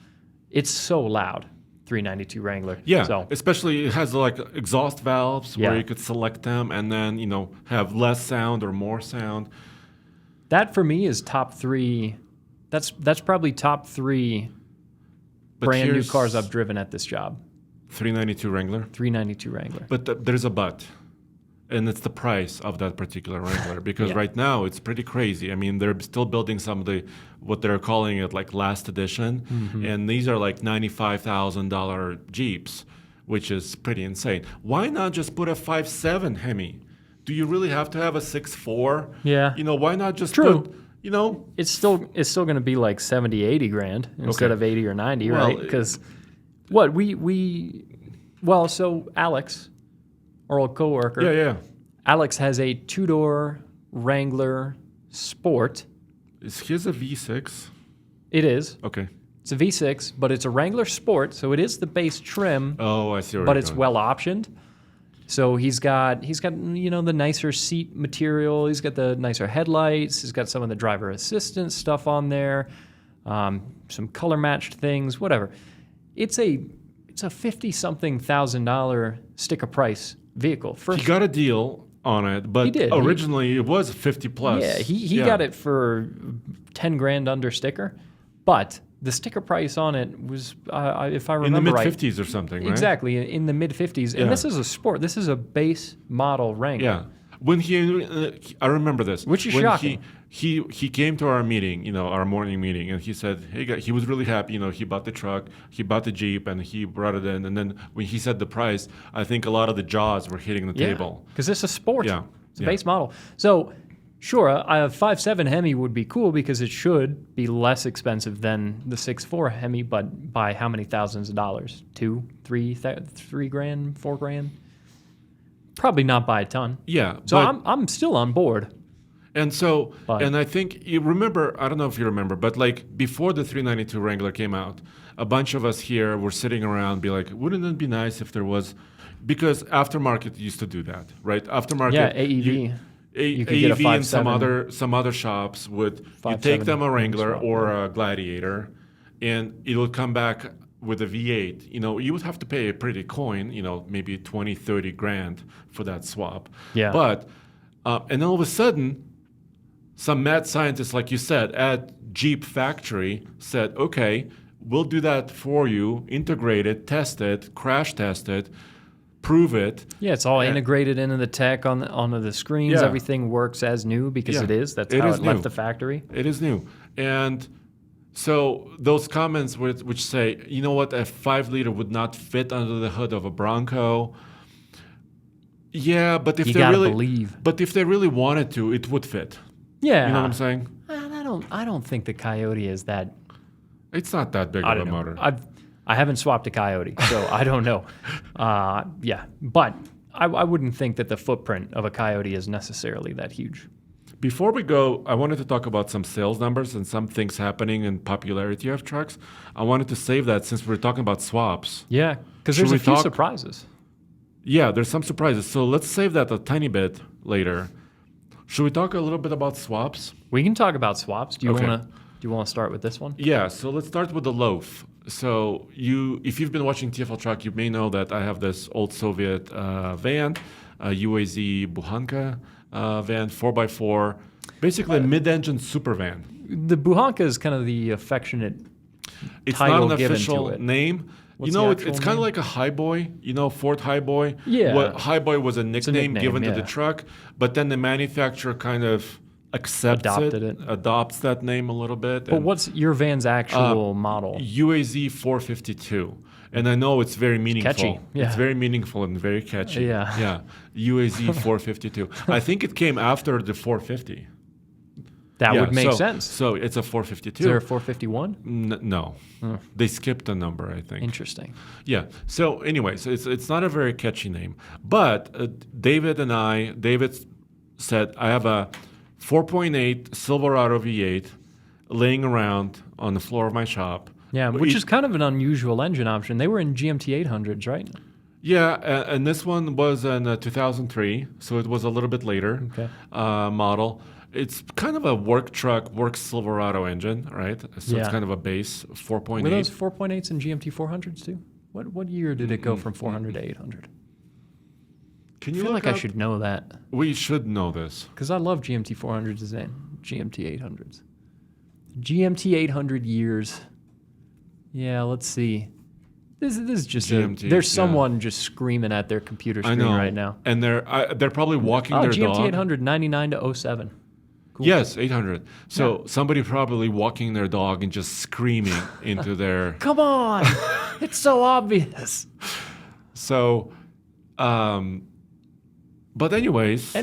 It's so loud. 392 Wrangler. Yeah, so. Especially it has like exhaust valves where you could select them and then, have less sound or more sound. That for me is top 3 That's probably top 3 brand new cars I've driven at this job. 392 Wrangler? 392 Wrangler. But there's a but. And it's the price of that particular Wrangler because right now it's pretty crazy. I mean, they're still building some of what they're calling it like last edition. And these are like $95,000 Jeeps, which is pretty insane. Why not just put a 5.7 Hemi? Do you really have to have a 6.4? Yeah. Why not just True. put, It's still going to be like 70, 80 grand instead of 80 or 90, right? Because so Alex, our old coworker. Yeah. Alex has a 2-door Wrangler Sport. Is his a V6? It is. Okay. It's a V6, but it's a Wrangler Sport, so it is the base trim. Oh, I see. But it's well optioned. So he's got the nicer seat material. He's got the nicer headlights. He's got some of the driver assistance stuff on there. Some color matched things, whatever. It's a $50-something thousand sticker price vehicle. He got a deal on it, but originally it was 50 plus. Yeah, he got it for 10 grand under sticker, but the sticker price on it was, if I remember right, in the mid 50s or something, right? Exactly, in the mid 50s. And this is a sport. This is a base model Wrangler. Yeah. When I remember this. Which is shocking. He came to our meeting, our morning meeting, and he said, hey, guys, he was really happy. He bought the truck, he bought the Jeep, and he brought it in. And then when he said the price, I think a lot of the jaws were hitting the table. Because it's a sport. Yeah. It's a base model. So, sure, a 5.7 Hemi would be cool because it should be less expensive than the 6.4 Hemi, but by how many thousands of dollars? 2, 3 grand, 4 grand? Probably not by a ton. Yeah. So I'm still on board. And so, and I think you remember, I don't know if you remember, but like before the 392 Wrangler came out, a bunch of us here were sitting around be like, wouldn't it be nice if there was, because aftermarket used to do that, right? Aftermarket. Yeah, AEV. You could get a 5.7. And some other shops would, you take them a Wrangler or a Gladiator and it would come back with a V8. You would have to pay a pretty coin, maybe 20, 30 grand for that swap. Yeah. But, and all of a sudden, some mad scientists, like you said, at Jeep factory said, okay, we'll do that for you, integrate it, test it, crash test it, prove it. Yeah, it's all integrated into the tech onto the screens. Yeah. Everything works as new because it is. That's how it left the factory. It is new. And so those comments which say, you know what, a 5-liter would not fit under the hood of a Bronco. Yeah, but if they really wanted to, it would fit. Yeah, you know what I'm saying? I don't think the Coyote is that. It's not that big of a motor. I haven't swapped a Coyote, so I don't know. But I wouldn't think that the footprint of a Coyote is necessarily that huge. Before we go, I wanted to talk about some sales numbers and some things happening in popularity of trucks. I wanted to save that since we're talking about swaps. Yeah, because there's a few surprises. Yeah, there's some surprises. So let's save that a tiny bit later. Should we talk a little bit about swaps? We can talk about swaps. Do you want to start with this one? Yeah, so let's start with the loaf. So if you've been watching TFL Truck, you may know that I have this old Soviet van, a UAZ Buhanka van, 4x4, basically a mid-engine super van. The Buhanka is kind of the affectionate it's title not an given official to it. name. What's it's kind of like a Highboy, Ford Highboy. Yeah. Highboy was a nickname given to the truck, but then the manufacturer kind of adopts that name a little bit. But what's your van's actual model? UAZ 452. And I know it's very meaningful. Catchy. Yeah. It's very meaningful and very catchy. Yeah. Yeah. UAZ 452. I think it came after the 450. That would make sense. So it's a 452. Is there a 451? No. They skipped a number, I think. Interesting. Yeah. So anyways, it's not a very catchy name. But David said, I have a 4.8 Silverado V8 laying around on the floor of my shop. Yeah, which is kind of an unusual engine option. They were in GMT 800s, right? Yeah, and this one was in 2003, so it was a little bit later model. It's kind of a work Silverado engine, right? So it's kind of a base 4.8. Were those 4.8s in GMT 400s too? What year did it go from 400 to 800? I feel like I should know that. We should know this. Because I love GMT 400s and GMT 800s. GMT 800 years. Yeah, let's see. This is just GMT, there's someone just screaming at their computer screen right now. And they're probably walking their GMT dog. 800 99 to 07. Cool. Yes, 800. So somebody probably walking their dog and just screaming into their... Come on! It's so obvious. So, but anyways,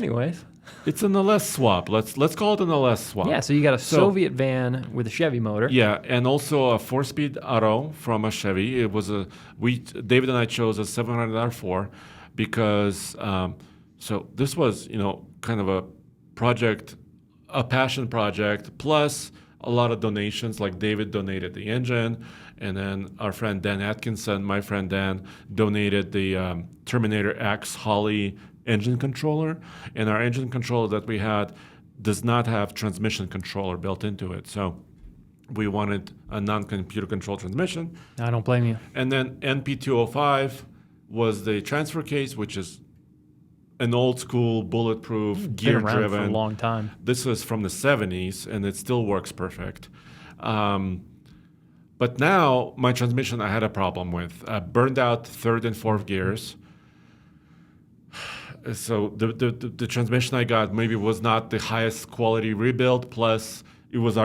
it's an LS swap. Let's call it an LS swap. Yeah, so you got a Soviet van with a Chevy motor. Yeah, and also a 4-speed auto from a Chevy. It was David and I chose a 700 R4 because so this was kind of a project, a passion project, plus a lot of donations. Like David donated the engine, and then our friend Dan Atkinson, my friend Dan, donated the Terminator X Holly engine controller. And our engine controller that we had does not have transmission controller built into it. So we wanted a non-computer controlled transmission. I don't blame you. And then NP205 was the transfer case, which is an old school bulletproof gear driven. Been around for a long time. This was from the 70s and it still works perfect. But now my transmission I had a problem with. Burned out third and fourth gears. So the transmission I got maybe was not the highest quality rebuild. Plus it was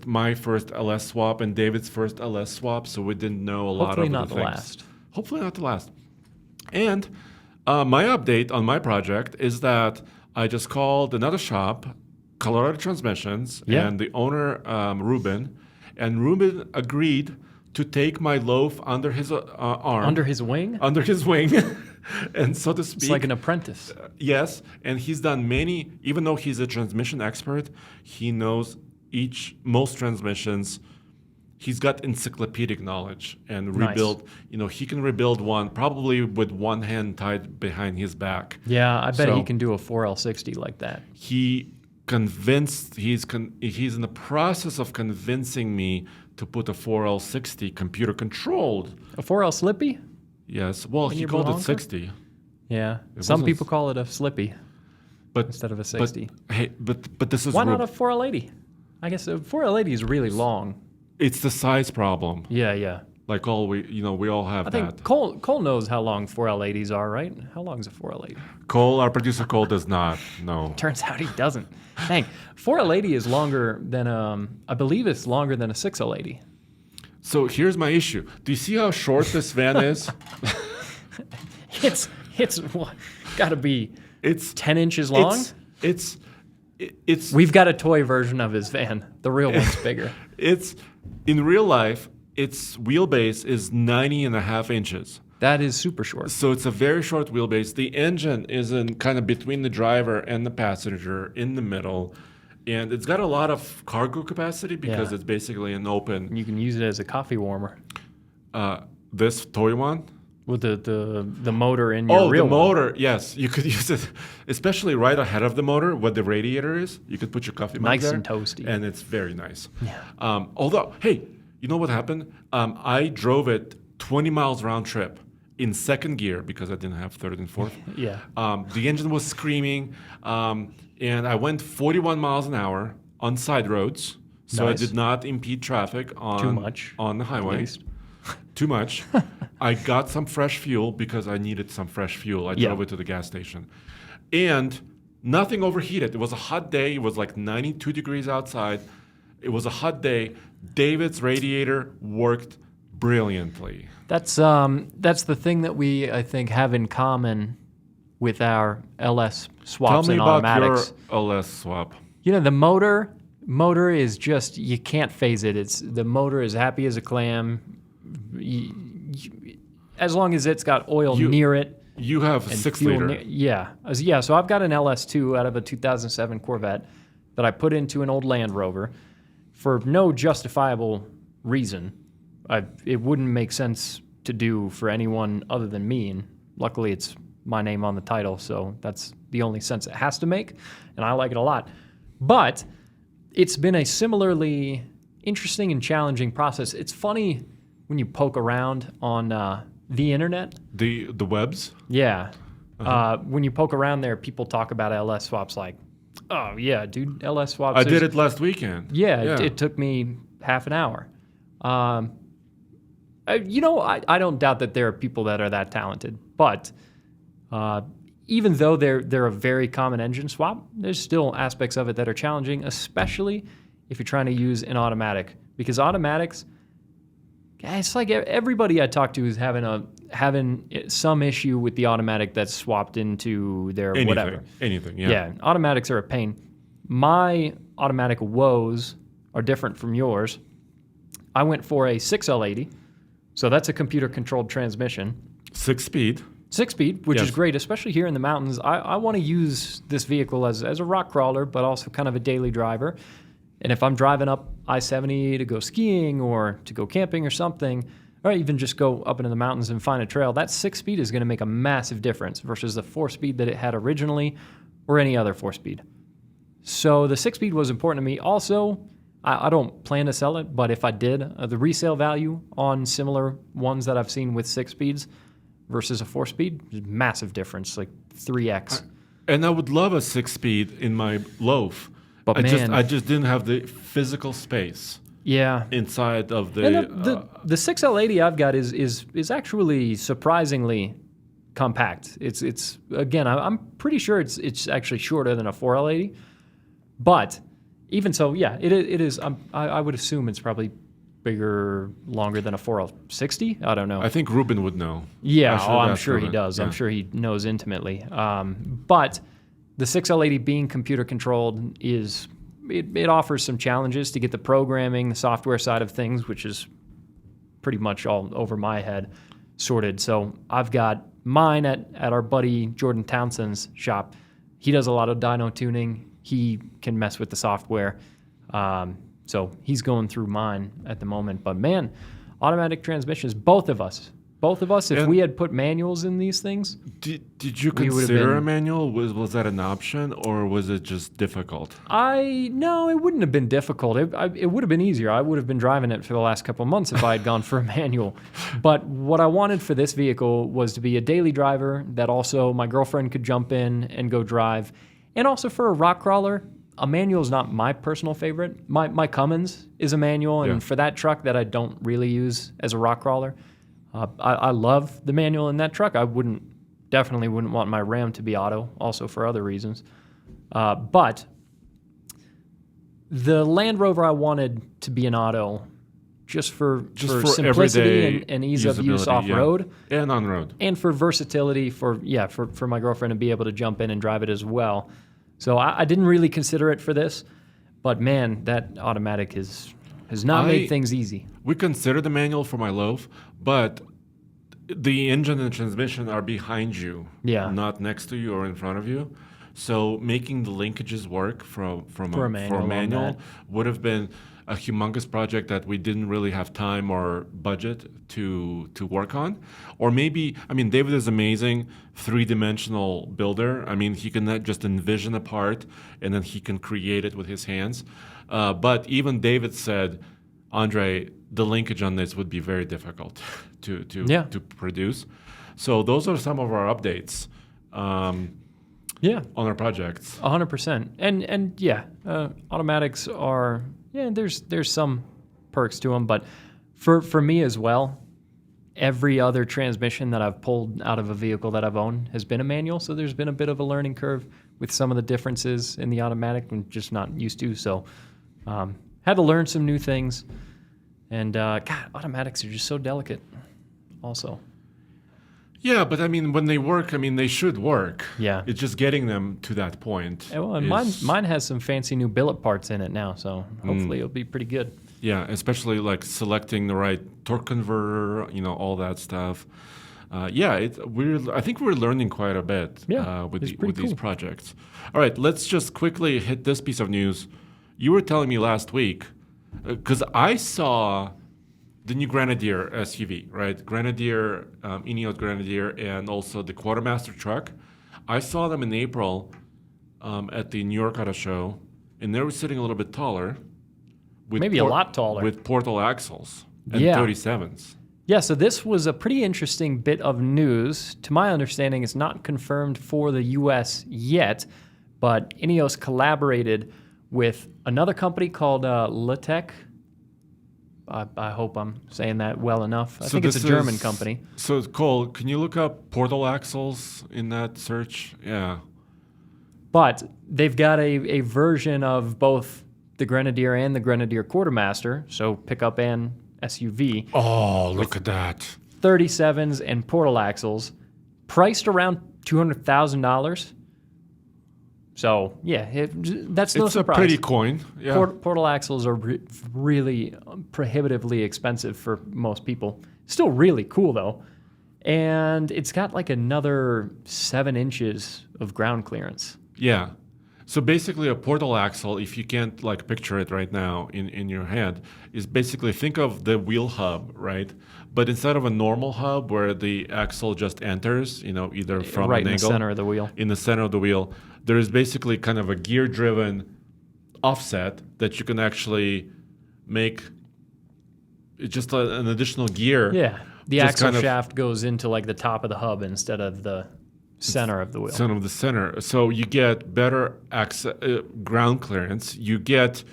my first LS swap and David's first LS swap. So we didn't know a lot of the things. Hopefully not the last. Hopefully not the last. And my update on my project is that I just called another shop, Colorado Transmissions, and the owner, Ruben. And Ruben agreed to take my loaf under his arm. Under his wing? Under his wing, and so to speak. It's like an apprentice. Yes, and he's done many, even though he's a transmission expert, he knows most transmissions. He's got encyclopedic knowledge and rebuild. Nice. He can rebuild one probably with one hand tied behind his back. Yeah, I bet he can do a 4L60 like that. He's in the process of convincing me to put a 4L60 computer controlled. A 4L Slippy? Yes. Well, he called it 60. Yeah. Some people call it a Slippy instead of a 60. But this is why not a 4L80? I guess a 4L80 is really long. It's the size problem. Yeah. Like we all have that. I think Cole knows how long 4L80s are, right? How long is a 4L80? Cole, our producer Cole, does not know. Turns out he doesn't. Dang, 4L80 is longer than I believe it's longer than a 6L80. So here's my issue. Do you see how short this van is? It's got to be. It's 10 inches long. It's. We've got a toy version of his van. The real one's bigger. In real life, its wheelbase is 90.5 inches. That is super short. So it's a very short wheelbase. The engine is in kind of between the driver and the passenger in the middle. And it's got a lot of cargo capacity because it's basically an open... You can use it as a coffee warmer. This toy one? With the motor in your real the motor, yes. You could use it, especially right ahead of the motor where the radiator is. You could put your coffee mug there. Nice and toasty. And it's very nice. Yeah. Although, hey, you know what happened? I drove it 20 miles round trip in second gear because I didn't have third and fourth. Yeah. The engine was screaming, and I went 41 miles an hour on side roads, so nice. I did not impede traffic on the highway. Too much. I got some fresh fuel because I needed some fresh fuel. I drove it to the gas station. And nothing overheated. It was a hot day. It was like 92 degrees outside. It was a hot day. David's radiator worked brilliantly. That's the thing that we, I think, have in common with our LS swaps and automatics. Tell me about your LS swap. The motor is just, you can't phase it. The motor is happy as a clam. As long as it's got oil near it. You have a 6 liter. Yeah. So I've got an LS2 out of a 2007 Corvette that I put into an old Land Rover for no justifiable reason. It wouldn't make sense to do for anyone other than me, and luckily it's my name on the title, so that's the only sense it has to make, and I like it a lot. But it's been a similarly interesting and challenging process. It's funny when you poke around on the internet. The webs? Yeah. Uh-huh. When you poke around there, people talk about LS swaps like Oh, yeah, dude. LS swaps. I did it last weekend. Yeah. It took me half an hour. I don't doubt that there are people that are that talented, but even though they're a very common engine swap, there's still aspects of it that are challenging, especially if you're trying to use an automatic. Because automatics, it's like everybody I talk to is having some issue with the automatic that's swapped into their whatever. Anything, yeah. Yeah, automatics are a pain. My automatic woes are different from yours. I went for a 6L80, so that's a computer-controlled transmission. 6-speed. 6-speed, which is great, especially here in the mountains. I want to use this vehicle as a rock crawler, but also kind of a daily driver. And if I'm driving up I-70 to go skiing or to go camping or something, or even just go up into the mountains and find a trail, that 6-speed is going to make a massive difference versus the 4-speed that it had originally or any other 4-speed. So the 6-speed was important to me. Also, I don't plan to sell it, but if I did, the resale value on similar ones that I've seen with 6-speeds versus a 4-speed is a massive difference, like 3x. And I would love a 6-speed in my Loaf. But I just didn't have the physical space. Yeah. Inside of the and the 6L80 I've got is actually surprisingly compact. It's again, I'm pretty sure it's actually shorter than a 4L80, but even so, yeah, it is. I would assume it's probably bigger, longer than a 4L60. I don't know. I think Ruben would know. Yeah, I'm sure he does. Yeah. I'm sure he knows intimately. But the 6L80 being computer controlled it offers some challenges to get the programming, the software side of things, which is pretty much all over my head, sorted. So I've got mine at our buddy Jordan Townsend's shop. He does a lot of dyno tuning. He can mess with the software. So he's going through mine at the moment. But man, automatic transmissions, both of us, if we had put manuals in these things. Did you consider a manual? Was that an option, or was it just difficult? No, it wouldn't have been difficult. It would have been easier. I would have been driving it for the last couple of months if I had gone for a manual. But what I wanted for this vehicle was to be a daily driver that also my girlfriend could jump in and go drive. And also for a rock crawler, a manual is not my personal favorite. My Cummins is a manual, and for that truck that I don't really use as a rock crawler, I love the manual in that truck. I definitely wouldn't want my Ram to be auto, also for other reasons. But the Land Rover I wanted to be an auto just for simplicity and ease of use off-road. Yeah. And on-road. And for versatility for my girlfriend to be able to jump in and drive it as well. So I didn't really consider it for this, but man, that automatic has not made things easy. We considered the manual for my Loaf, but the engine and transmission are behind you, not next to you or in front of you. So making the linkages work for a manual would have been a humongous project that we didn't really have time or budget to work on. Or maybe, David is amazing, three-dimensional builder. He can just envision a part and then he can create it with his hands. But even David said, Andre, the linkage on this would be very difficult to produce. So those are some of our updates on our projects. 100%. And automatics are, there's some perks to them, but for me as well, every other transmission that I've pulled out of a vehicle that I've owned has been a manual, so there's been a bit of a learning curve with some of the differences in the automatic I'm just not used to. So had to learn some new things. And automatics are just so delicate also. Yeah, but when they work, they should work. Yeah. It's just getting them to that point. And mine has some fancy new billet parts in it now, so hopefully it'll be pretty good. Yeah, especially like selecting the right torque converter, all that stuff. I think we're learning quite a bit with these projects. All right, let's just quickly hit this piece of news. You were telling me last week, because I saw the new Grenadier SUV, right? Grenadier, Ineos Grenadier, and also the Quartermaster truck. I saw them in April at the New York Auto Show, and they were sitting a little bit taller. Maybe a lot taller. With Portal axles and 37s. Yeah, so this was a pretty interesting bit of news. To my understanding, it's not confirmed for the U.S. yet, but Ineos collaborated with another company called Litec. I hope I'm saying that well enough. I think it's a German company. So, Cole, can you look up Portal Axles in that search? Yeah. But they've got a version of both the Grenadier and the Grenadier Quartermaster, so pickup and SUV. Oh, look at that. 37s and Portal Axles, priced around $200,000. So, yeah, that's no surprise. It's a pretty coin. Yeah. Portal Axles are really prohibitively expensive for most people. Still really cool, though. And it's got like another 7 inches of ground clearance. Yeah. So basically a portal axle, if you can't like picture it right now in your head, is basically think of the wheel hub, right? But instead of a normal hub where the axle just enters, either from right an in angle, the center of the wheel. In the center of the wheel, there is basically kind of a gear-driven offset that you can actually make just an additional gear. Yeah. The axle shaft goes into like the top of the hub instead of the center of the wheel. Center. So you get better ground clearance. You get,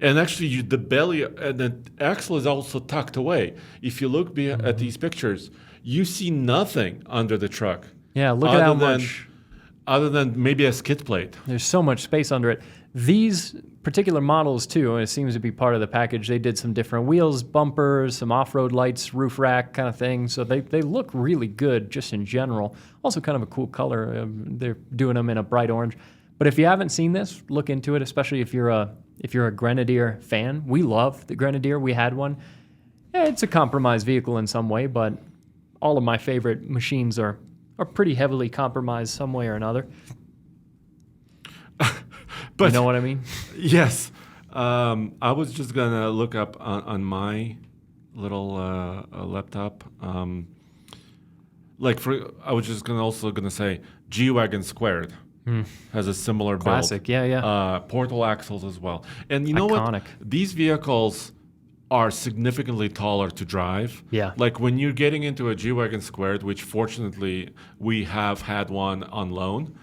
and actually the belly and the axle is also tucked away. If you look at these pictures, you see nothing under the truck. Yeah, look at how much. Other than maybe a skid plate. There's so much space under it. These particular models, too, and it seems to be part of the package, they did some different wheels, bumpers, some off-road lights, roof rack kind of thing. So they look really good just in general. Also kind of a cool color. They're doing them in a bright orange. But if you haven't seen this, look into it, especially if you're a Grenadier fan. We love the Grenadier. We had one. Yeah, it's a compromised vehicle in some way, but all of my favorite machines are pretty heavily compromised some way or another. But, you know what I mean? Yes. I was just going to look up on my little laptop. I was just also going to say G-Wagon Squared has a similar classic build. Yeah. Portal axles as well. And you know what? These vehicles are significantly taller to drive. Yeah. Like when you're getting into a G-Wagon Squared, which fortunately we have had one on loan,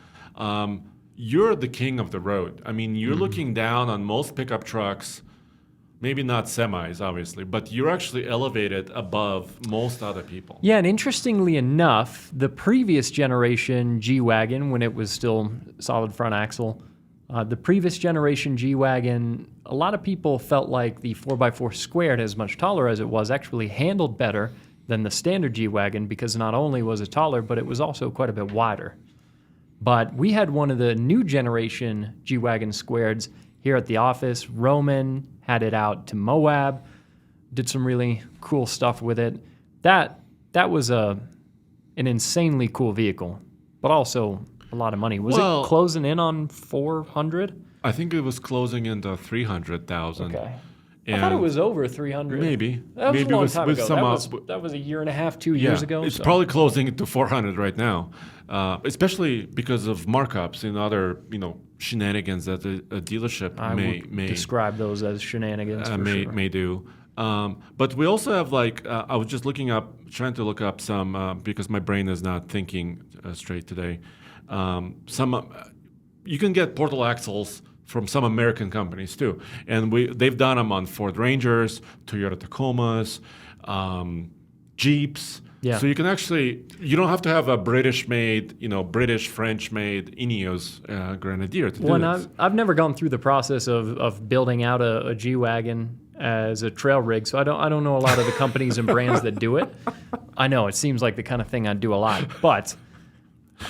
you're the king of the road. I mean, you're looking down on most pickup trucks, maybe not semis, obviously, but you're actually elevated above most other people. Yeah, and interestingly enough, the previous generation G-Wagon, when it was still solid front axle, the previous generation G-Wagon, a lot of people felt like the 4x4 Squared, as much taller as it was, actually handled better than the standard G-Wagon because not only was it taller, but it was also quite a bit wider. But we had one of the new generation G-Wagon Squareds here at the office. Roman had it out to Moab, did some really cool stuff with it. That was an insanely cool vehicle, but also a lot of money. Was it closing in on 400? I think it was closing into 300,000. Okay. I thought it was over 300. Maybe. That was maybe a long time ago. Some that was a year and a half, 2 years ago. It's probably closing into 400 right now, especially because of markups and other shenanigans that a dealership may describe those as shenanigans. May do. But we also have I was just trying to look up some because my brain is not thinking straight today. You can get portal axles from some American companies too, and they've done them on Ford Rangers, Toyota Tacomas, Jeeps. Yeah. So you can you don't have to have a British-made, French-made Ineos Grenadier to do this. I've never gone through the process of building out a G-Wagon as a trail rig, so I don't know a lot of the companies and brands that do it. I know it seems like the kind of thing I'd do a lot, but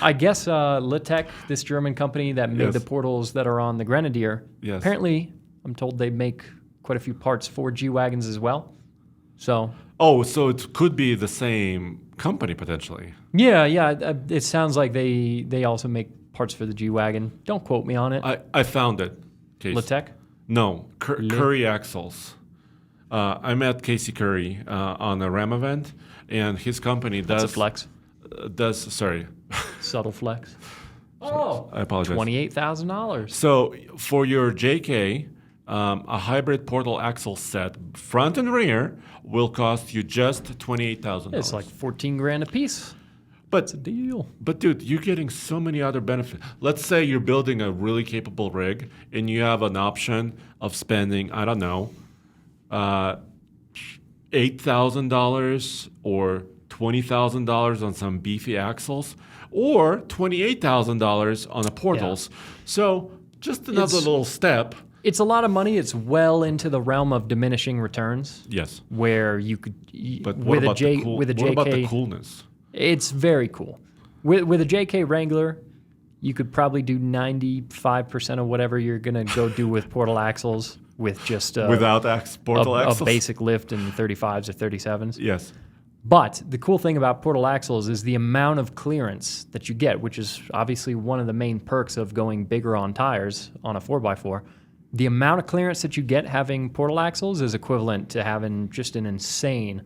I guess Litec, this German company that made the portals that are on the Grenadier, apparently I'm told they make quite a few parts for G-Wagons as well. So it could be the same company potentially. Yeah. It sounds like they also make parts for the G-Wagon. Don't quote me on it. I found it. Litec? No, Curry Axles. I met Casey Curry on a RAM event, and his company does... That's a flex. Sorry. Subtle flex. Oh, I apologize. $28,000. So for your JK, a hybrid portal axle set, front and rear, will cost you just $28,000. It's like $14,000 a piece. It's a deal. But dude, you're getting so many other benefits. Let's say you're building a really capable rig and you have an option of spending, I don't know, $8,000 or $20,000 on some beefy axles, or $28,000 on the portals. Yeah. So just another little step. It's a lot of money. It's well into the realm of diminishing returns. Yes. Where you could, but what about the coolness? It's very cool. With a JK Wrangler, you could probably do 95% of whatever you're going to go do with portal axles with just without portal axles? A basic lift in 35s or 37s. Yes. But the cool thing about portal axles is the amount of clearance that you get, which is obviously one of the main perks of going bigger on tires on a 4x4. The amount of clearance that you get having portal axles is equivalent to having just an insanely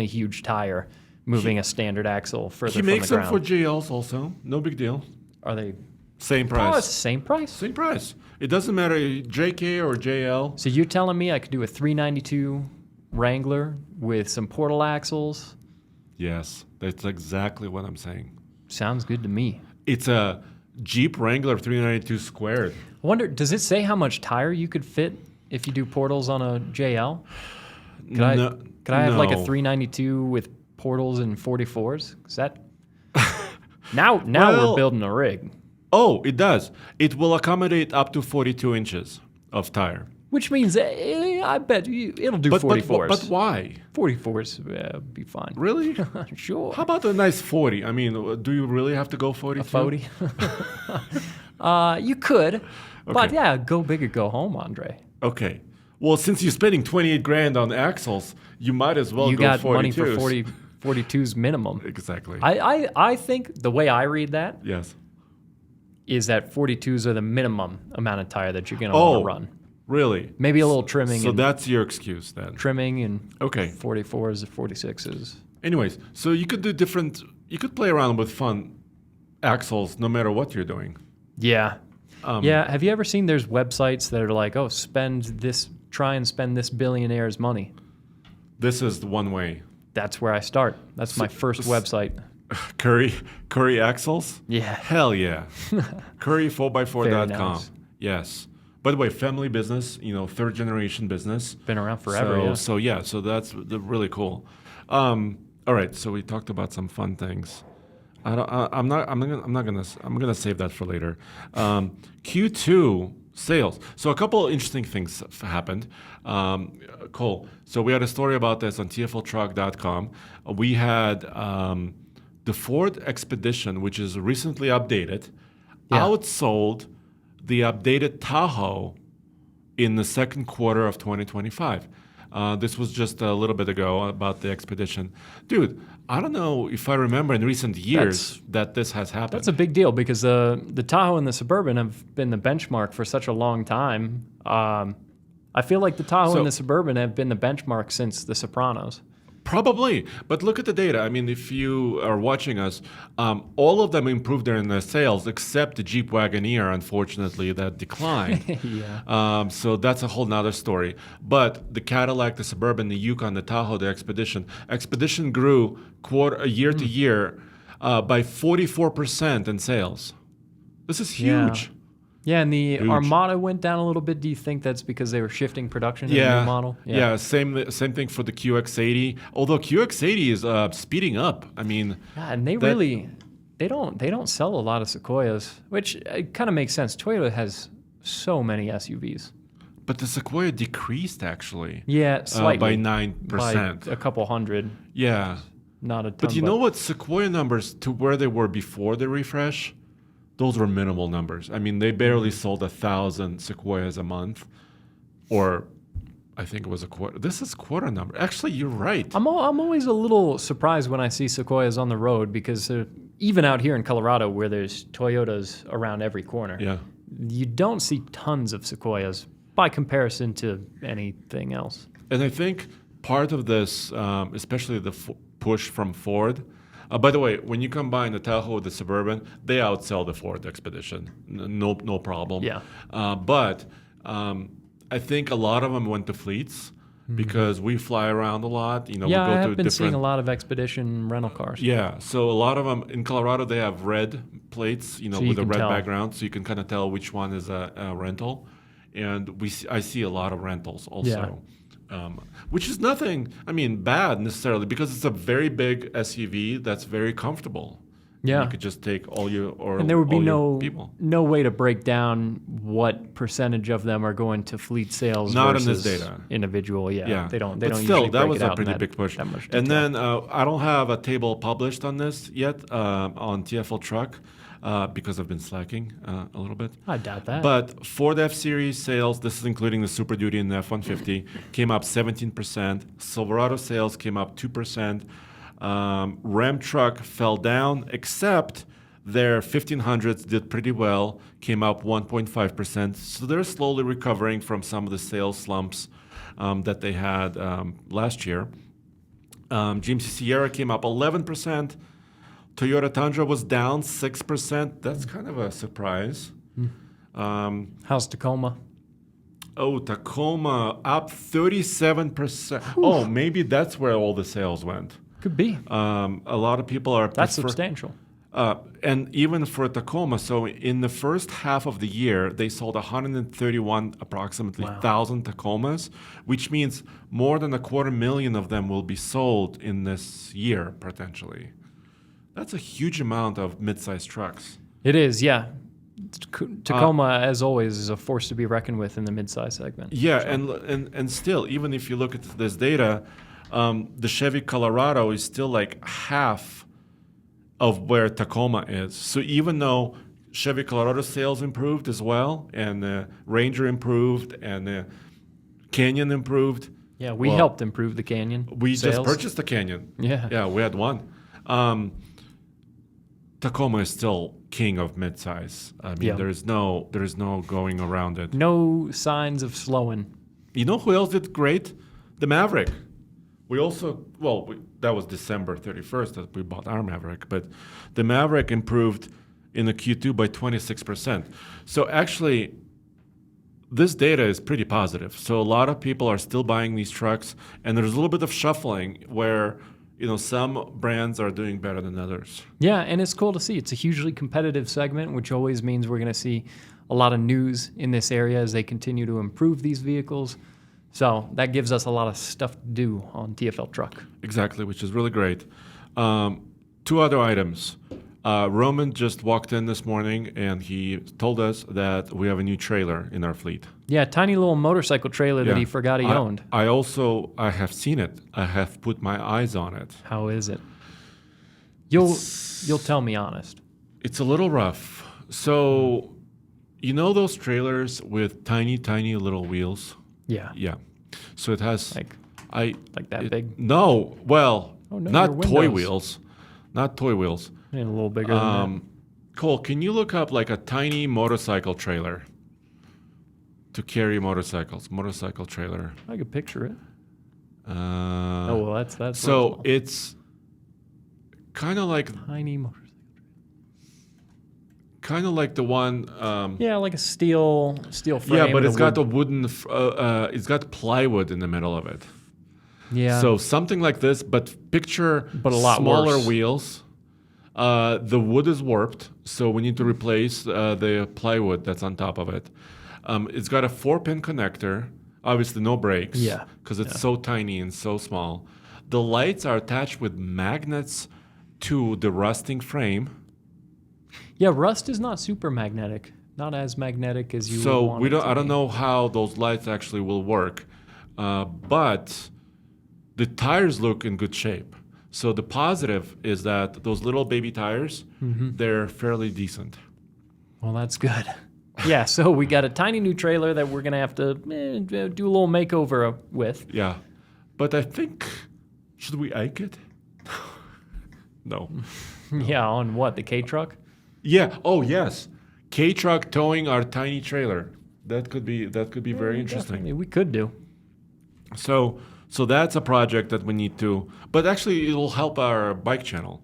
huge tire moving a standard axle further from the ground. He makes them for GLs also. No big deal. Are they? Same price. Oh, it's the same price? Same price. It doesn't matter JK or JL. So you're telling me I could do a 392 Wrangler with some portal axles? Yes, that's exactly what I'm saying. Sounds good to me. It's a Jeep Wrangler 392 squared. I wonder, does it say how much tire you could fit if you do portals on a JL? Could I have like a 392 with portals and 44s? Is that now we're building a rig. Oh, it does. It will accommodate up to 42 inches of tire. Which means I bet it'll do 44s. But why? 44s be fine. Really? Sure. How about a nice 40? I mean, do you really have to go 42? A 40? You could. Okay. But yeah, go big or go home, Andre. Okay. Well, since you're spending $28,000 on axles, you might as well go 42s. You got money for 42s minimum. Exactly. I think the way I read that is that 42s are the minimum amount of tire that you're going to want to run. Really? Maybe a little trimming. So that's your excuse then. Trimming and 44s or 46s. Anyways, so you could do you could play around with fun axles no matter what you're doing. Yeah. Have you ever seen there's websites that are like, oh, try and spend this billionaire's money? This is the one way. That's where I start. That's my first website. Curry axles? Yeah. Hell yeah. Curry4x4.com. Nice. Yes. By the way, family business, third generation business. Been around forever. So that's really cool. All right, so we talked about some fun things. I'm gonna save that for later. Q2 sales. So a couple of interesting things happened. Cole. So we had a story about this on TFLtruck.com. We had the Ford Expedition, which is recently updated, outsold the updated Tahoe in the second quarter of 2025. This was just a little bit ago about the Expedition. Dude, I don't know if I remember in recent years that this has happened. That's a big deal because the Tahoe and the Suburban have been the benchmark for such a long time. I feel like the Tahoe and the Suburban have been the benchmark since The Sopranos. Probably, but look at the data. I mean, if you are watching us, all of them improved in their sales except the Jeep Wagoneer, unfortunately, that declined. So that's a whole nother story. But the Cadillac, the Suburban, the Yukon, the Tahoe, the Expedition grew year to year by 44% in sales. This is huge. Yeah, and the Armada went down a little bit. Do you think that's because they were shifting production to the new model? Yeah, same thing for the QX80. Although QX80 is speeding up. I mean, and they don't sell a lot of Sequoias, which kind of makes sense. Toyota has so many SUVs. But the Sequoia decreased actually. Yeah, slightly by 9%. By a couple hundred. Yeah, not a ton. But you know what? Sequoia numbers to where they were before the refresh. Those were minimal numbers. I mean, they barely sold 1,000 Sequoias a month, or I think it was a quarter. This is quarter number. Actually, you're right. I'm always a little surprised when I see Sequoias on the road because even out here in Colorado where there's Toyotas around every corner, you don't see tons of Sequoias by comparison to anything else. And I think part of this, especially the push from Ford. By the way, when you combine the Tahoe with the Suburban, they outsell the Ford Expedition. No problem. Yeah. But I think a lot of them went to fleets, because we fly around a lot. You know, Yeah, we go I to have been seeing a different. lot of expedition rental cars. Yeah, so a lot of them in Colorado they have red plates, you know, So you with a can red tell. background, so you can kind of tell which one is a rental. And I see a lot of rentals also, which is nothing. I mean, bad necessarily because it's a very big SUV that's very comfortable. Yeah. You could just take all your And there would be all your people. no way to break down what percentage of them are going to fleet sales Not in versus this data. individual. Yeah, they don't. They But don't still, usually that break was it a out pretty in big push. that much And detail. then I don't have a table published on this yet on TFL Truck because I've been slacking a little bit. I doubt that. But Ford F-Series sales, this is including the Super Duty and the F-150, came up 17%. Silverado sales came up 2%. Ram Truck fell down, except their 1500s did pretty well, came up 1.5%. So they're slowly recovering from some of the sales slumps that they had last year. GMC Sierra came up 11%. Toyota Tundra was down 6%. That's kind of a surprise. How's Tacoma? Oh, Tacoma up 37%. Oh, maybe that's where all the sales went. Could be. A lot of people are... That's substantial. And even for Tacoma, so in the first half of the year, they sold 131 approximately 1,000 Tacomas, which means more than 250,000 of them will be sold in this year, potentially. That's a huge amount of mid-sized trucks. It is, yeah. Tacoma, as always, is a force to be reckoned with in the mid-size segment. Yeah, and still, even if you look at this data, the Chevy Colorado is still like half of where Tacoma is. So even though Chevy Colorado sales improved as well, and Ranger improved, and Canyon improved. Yeah, we helped improve the Canyon. We sales. just purchased the Canyon. Yeah, we had one. Tacoma is still king of midsize. I mean, there is no going around it. No signs of slowing. You know who else did great? The Maverick. We also, that was December 31st that we bought our Maverick, but the Maverick improved in the Q2 by 26%. So actually, this data is pretty positive. So a lot of people are still buying these trucks, and there's a little bit of shuffling where, some brands are doing better than others. Yeah, and it's cool to see. It's a hugely competitive segment, which always means we're going to see a lot of news in this area as they continue to improve these vehicles. So that gives us a lot of stuff to do on TFL Truck. Exactly, which is really great. Two other items. Roman just walked in this morning and he told us that we have a new trailer in our fleet. Yeah, tiny little motorcycle trailer that he forgot he owned. I have seen it. I have put my eyes on it. How is it? You'll tell me honest. It's a little rough. So, those trailers with tiny, tiny little wheels? Yeah. Yeah. So it has like that big? No. Well, not toy wheels. Not toy wheels. And a little bigger than that. Cole, can you look up like a tiny motorcycle trailer to carry motorcycles? Motorcycle trailer. I could picture it. That's so it's kind of like tiny motorcycle. Kind of like the one. Like a steel frame. Yeah, but it's got a wooden. It's got plywood in the middle of it. Yeah. So something like this, but a lot smaller worse. wheels. The wood is warped, so we need to replace the plywood that's on top of it. It's got a 4-pin connector. Obviously, no brakes. Yeah. Because it's so tiny and so small. The lights are attached with magnets to the rusting frame. Yeah, rust is not super magnetic. Not as magnetic as you would want it to I don't be. know how those lights actually will work, but the tires look in good shape. So the positive is that those little baby tires, they're fairly decent. Well, that's good. Yeah, so we got a tiny new trailer that we're going to have to do a little makeover with. Yeah, but I think, should we Ike it? No. Yeah, on what, the K-Truck? Yeah. Oh, yes. K-Truck towing our tiny trailer. That could be very interesting. Definitely. We could do. So that's a project that we need to. But actually, it will help our bike channel.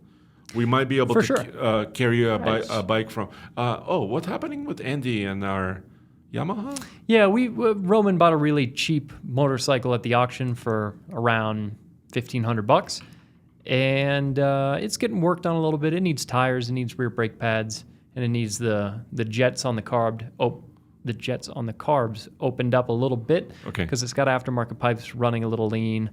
We might be able to carry a bike from. What's happening with Andy and our? Yamaha? Yeah, Roman bought a really cheap motorcycle at the auction for around $1,500, and it's getting worked on a little bit. It needs tires, it needs rear brake pads, and it needs the jets on the carbs opened up a little bit because it's got aftermarket pipes running a little lean.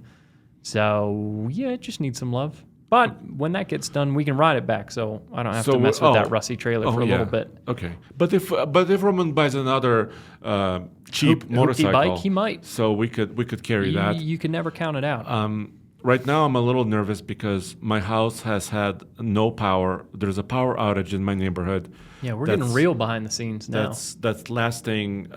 So yeah, it just needs some love. But when that gets done, we can ride it back, so I don't have to mess with that rusty trailer for a little bit. Okay, but if Roman buys another cheap motorcycle, bike, he might. So we could carry that. You can never count it out. Right now, I'm a little nervous because my house has had no power. There's a power outage in my neighborhood. Yeah, we're getting real behind the scenes now. That's lasting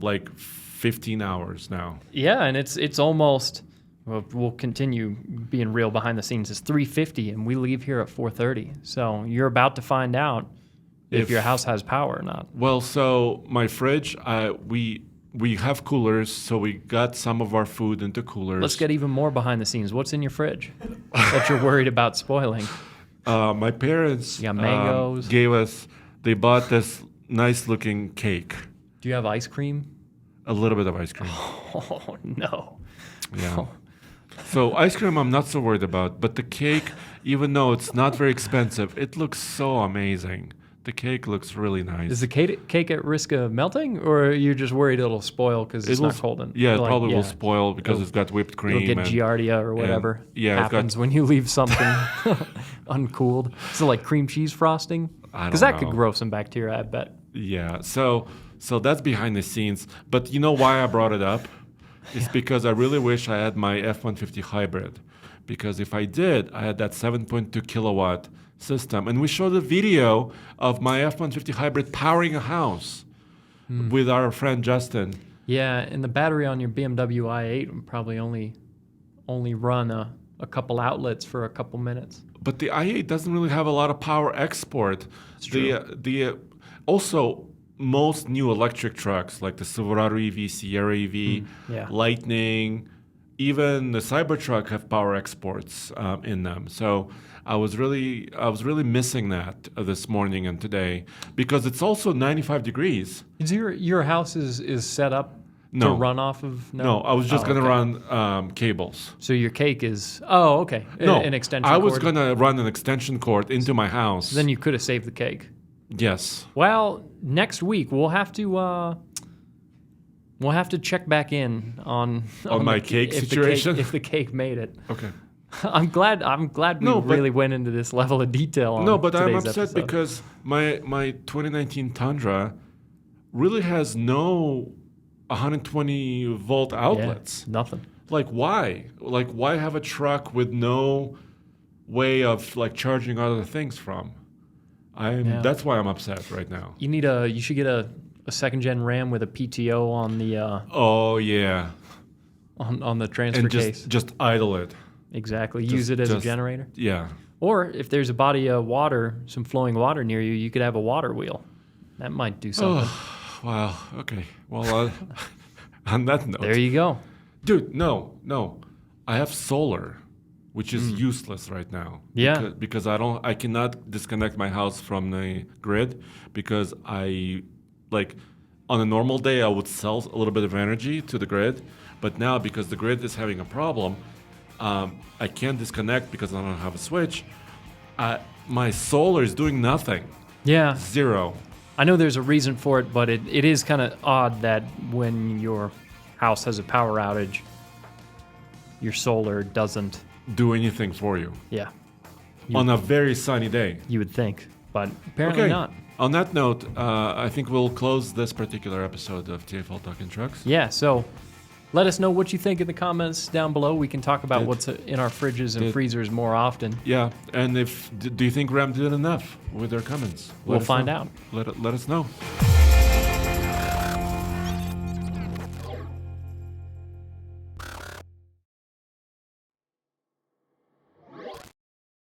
like 15 hours now. Yeah, and it's almost. We'll continue being real behind the scenes. It's 3:50, and we leave here at 4:30. So you're about to find out if your house has power or not. Well, so my fridge, we have coolers, so we got some of our food into coolers. Let's get even more behind the scenes. What's in your fridge that you're worried about spoiling? My parents mangoes. They bought this nice-looking cake. Do you have ice cream? A little bit of ice cream. Oh, no. Yeah. So ice cream I'm not so worried about, but the cake, even though it's not very expensive, it looks so amazing. The cake looks really nice. Is the cake at risk of melting, or are you just worried it'll spoil because it's not cold? Yeah, it probably will spoil because it's got whipped cream. It'll get giardia or whatever happens when you leave something uncooled. So like cream cheese frosting? Because that could grow some bacteria, I bet. Yeah, so that's behind the scenes. But you know why I brought it up? It's because I really wish I had my F-150 hybrid. Because if I did, I had that 7.2 kilowatt system. And we showed a video of my F-150 hybrid powering a house with our friend Justin. Yeah, and the battery on your BMW i8 would probably only run a couple outlets for a couple minutes. But the i8 doesn't really have a lot of power export. It's true. Also, most new electric trucks like the Silverado EV, Sierra EV, Lightning, even the Cybertruck have power exports in them. So I was really missing that this morning and today because it's also 95 degrees. Is your house is set up to run off of? No, I was just going to run cables. So your cake is okay. An extension cord. I was going to run an extension cord into my house. Then you could have saved the cake. Yes. Well, next week we'll have to check back in on my cake situation if the cake made it. Okay. I'm glad we really went into this level of detail on but I'm upset episode. because my 2019 Tundra really has no 120 volt outlets. Yeah, nothing. Like why? Like why have a truck with no way of like charging other things from? That's why I'm upset right now. You should get a second gen RAM with a PTO on the on the transfer case. Just idle it. Exactly. Use it as a generator. Yeah. Or if there's a body of water, some flowing water near you, you could have a water wheel. That might do something. Oh, wow. Okay. Well, on that note. There you go. Dude, no. I have solar, which is useless right now. Yeah. Because I cannot disconnect my house from the grid because on a normal day I would sell a little bit of energy to the grid, but now because the grid is having a problem, I can't disconnect because I don't have a switch. My solar is doing nothing. Yeah. Zero. I know there's a reason for it, but it is kind of odd that when your house has a power outage, your solar doesn't do anything for you. Yeah. On a very sunny day. You would think, but apparently not. On that note, I think we'll close this particular episode of TFL Talking Trucks. Yeah, so let us know what you think in the comments down below. We can talk about what's in our fridges and freezers more often. Yeah, and do you think Ram did enough with their Cummins? We'll find out. Let us know.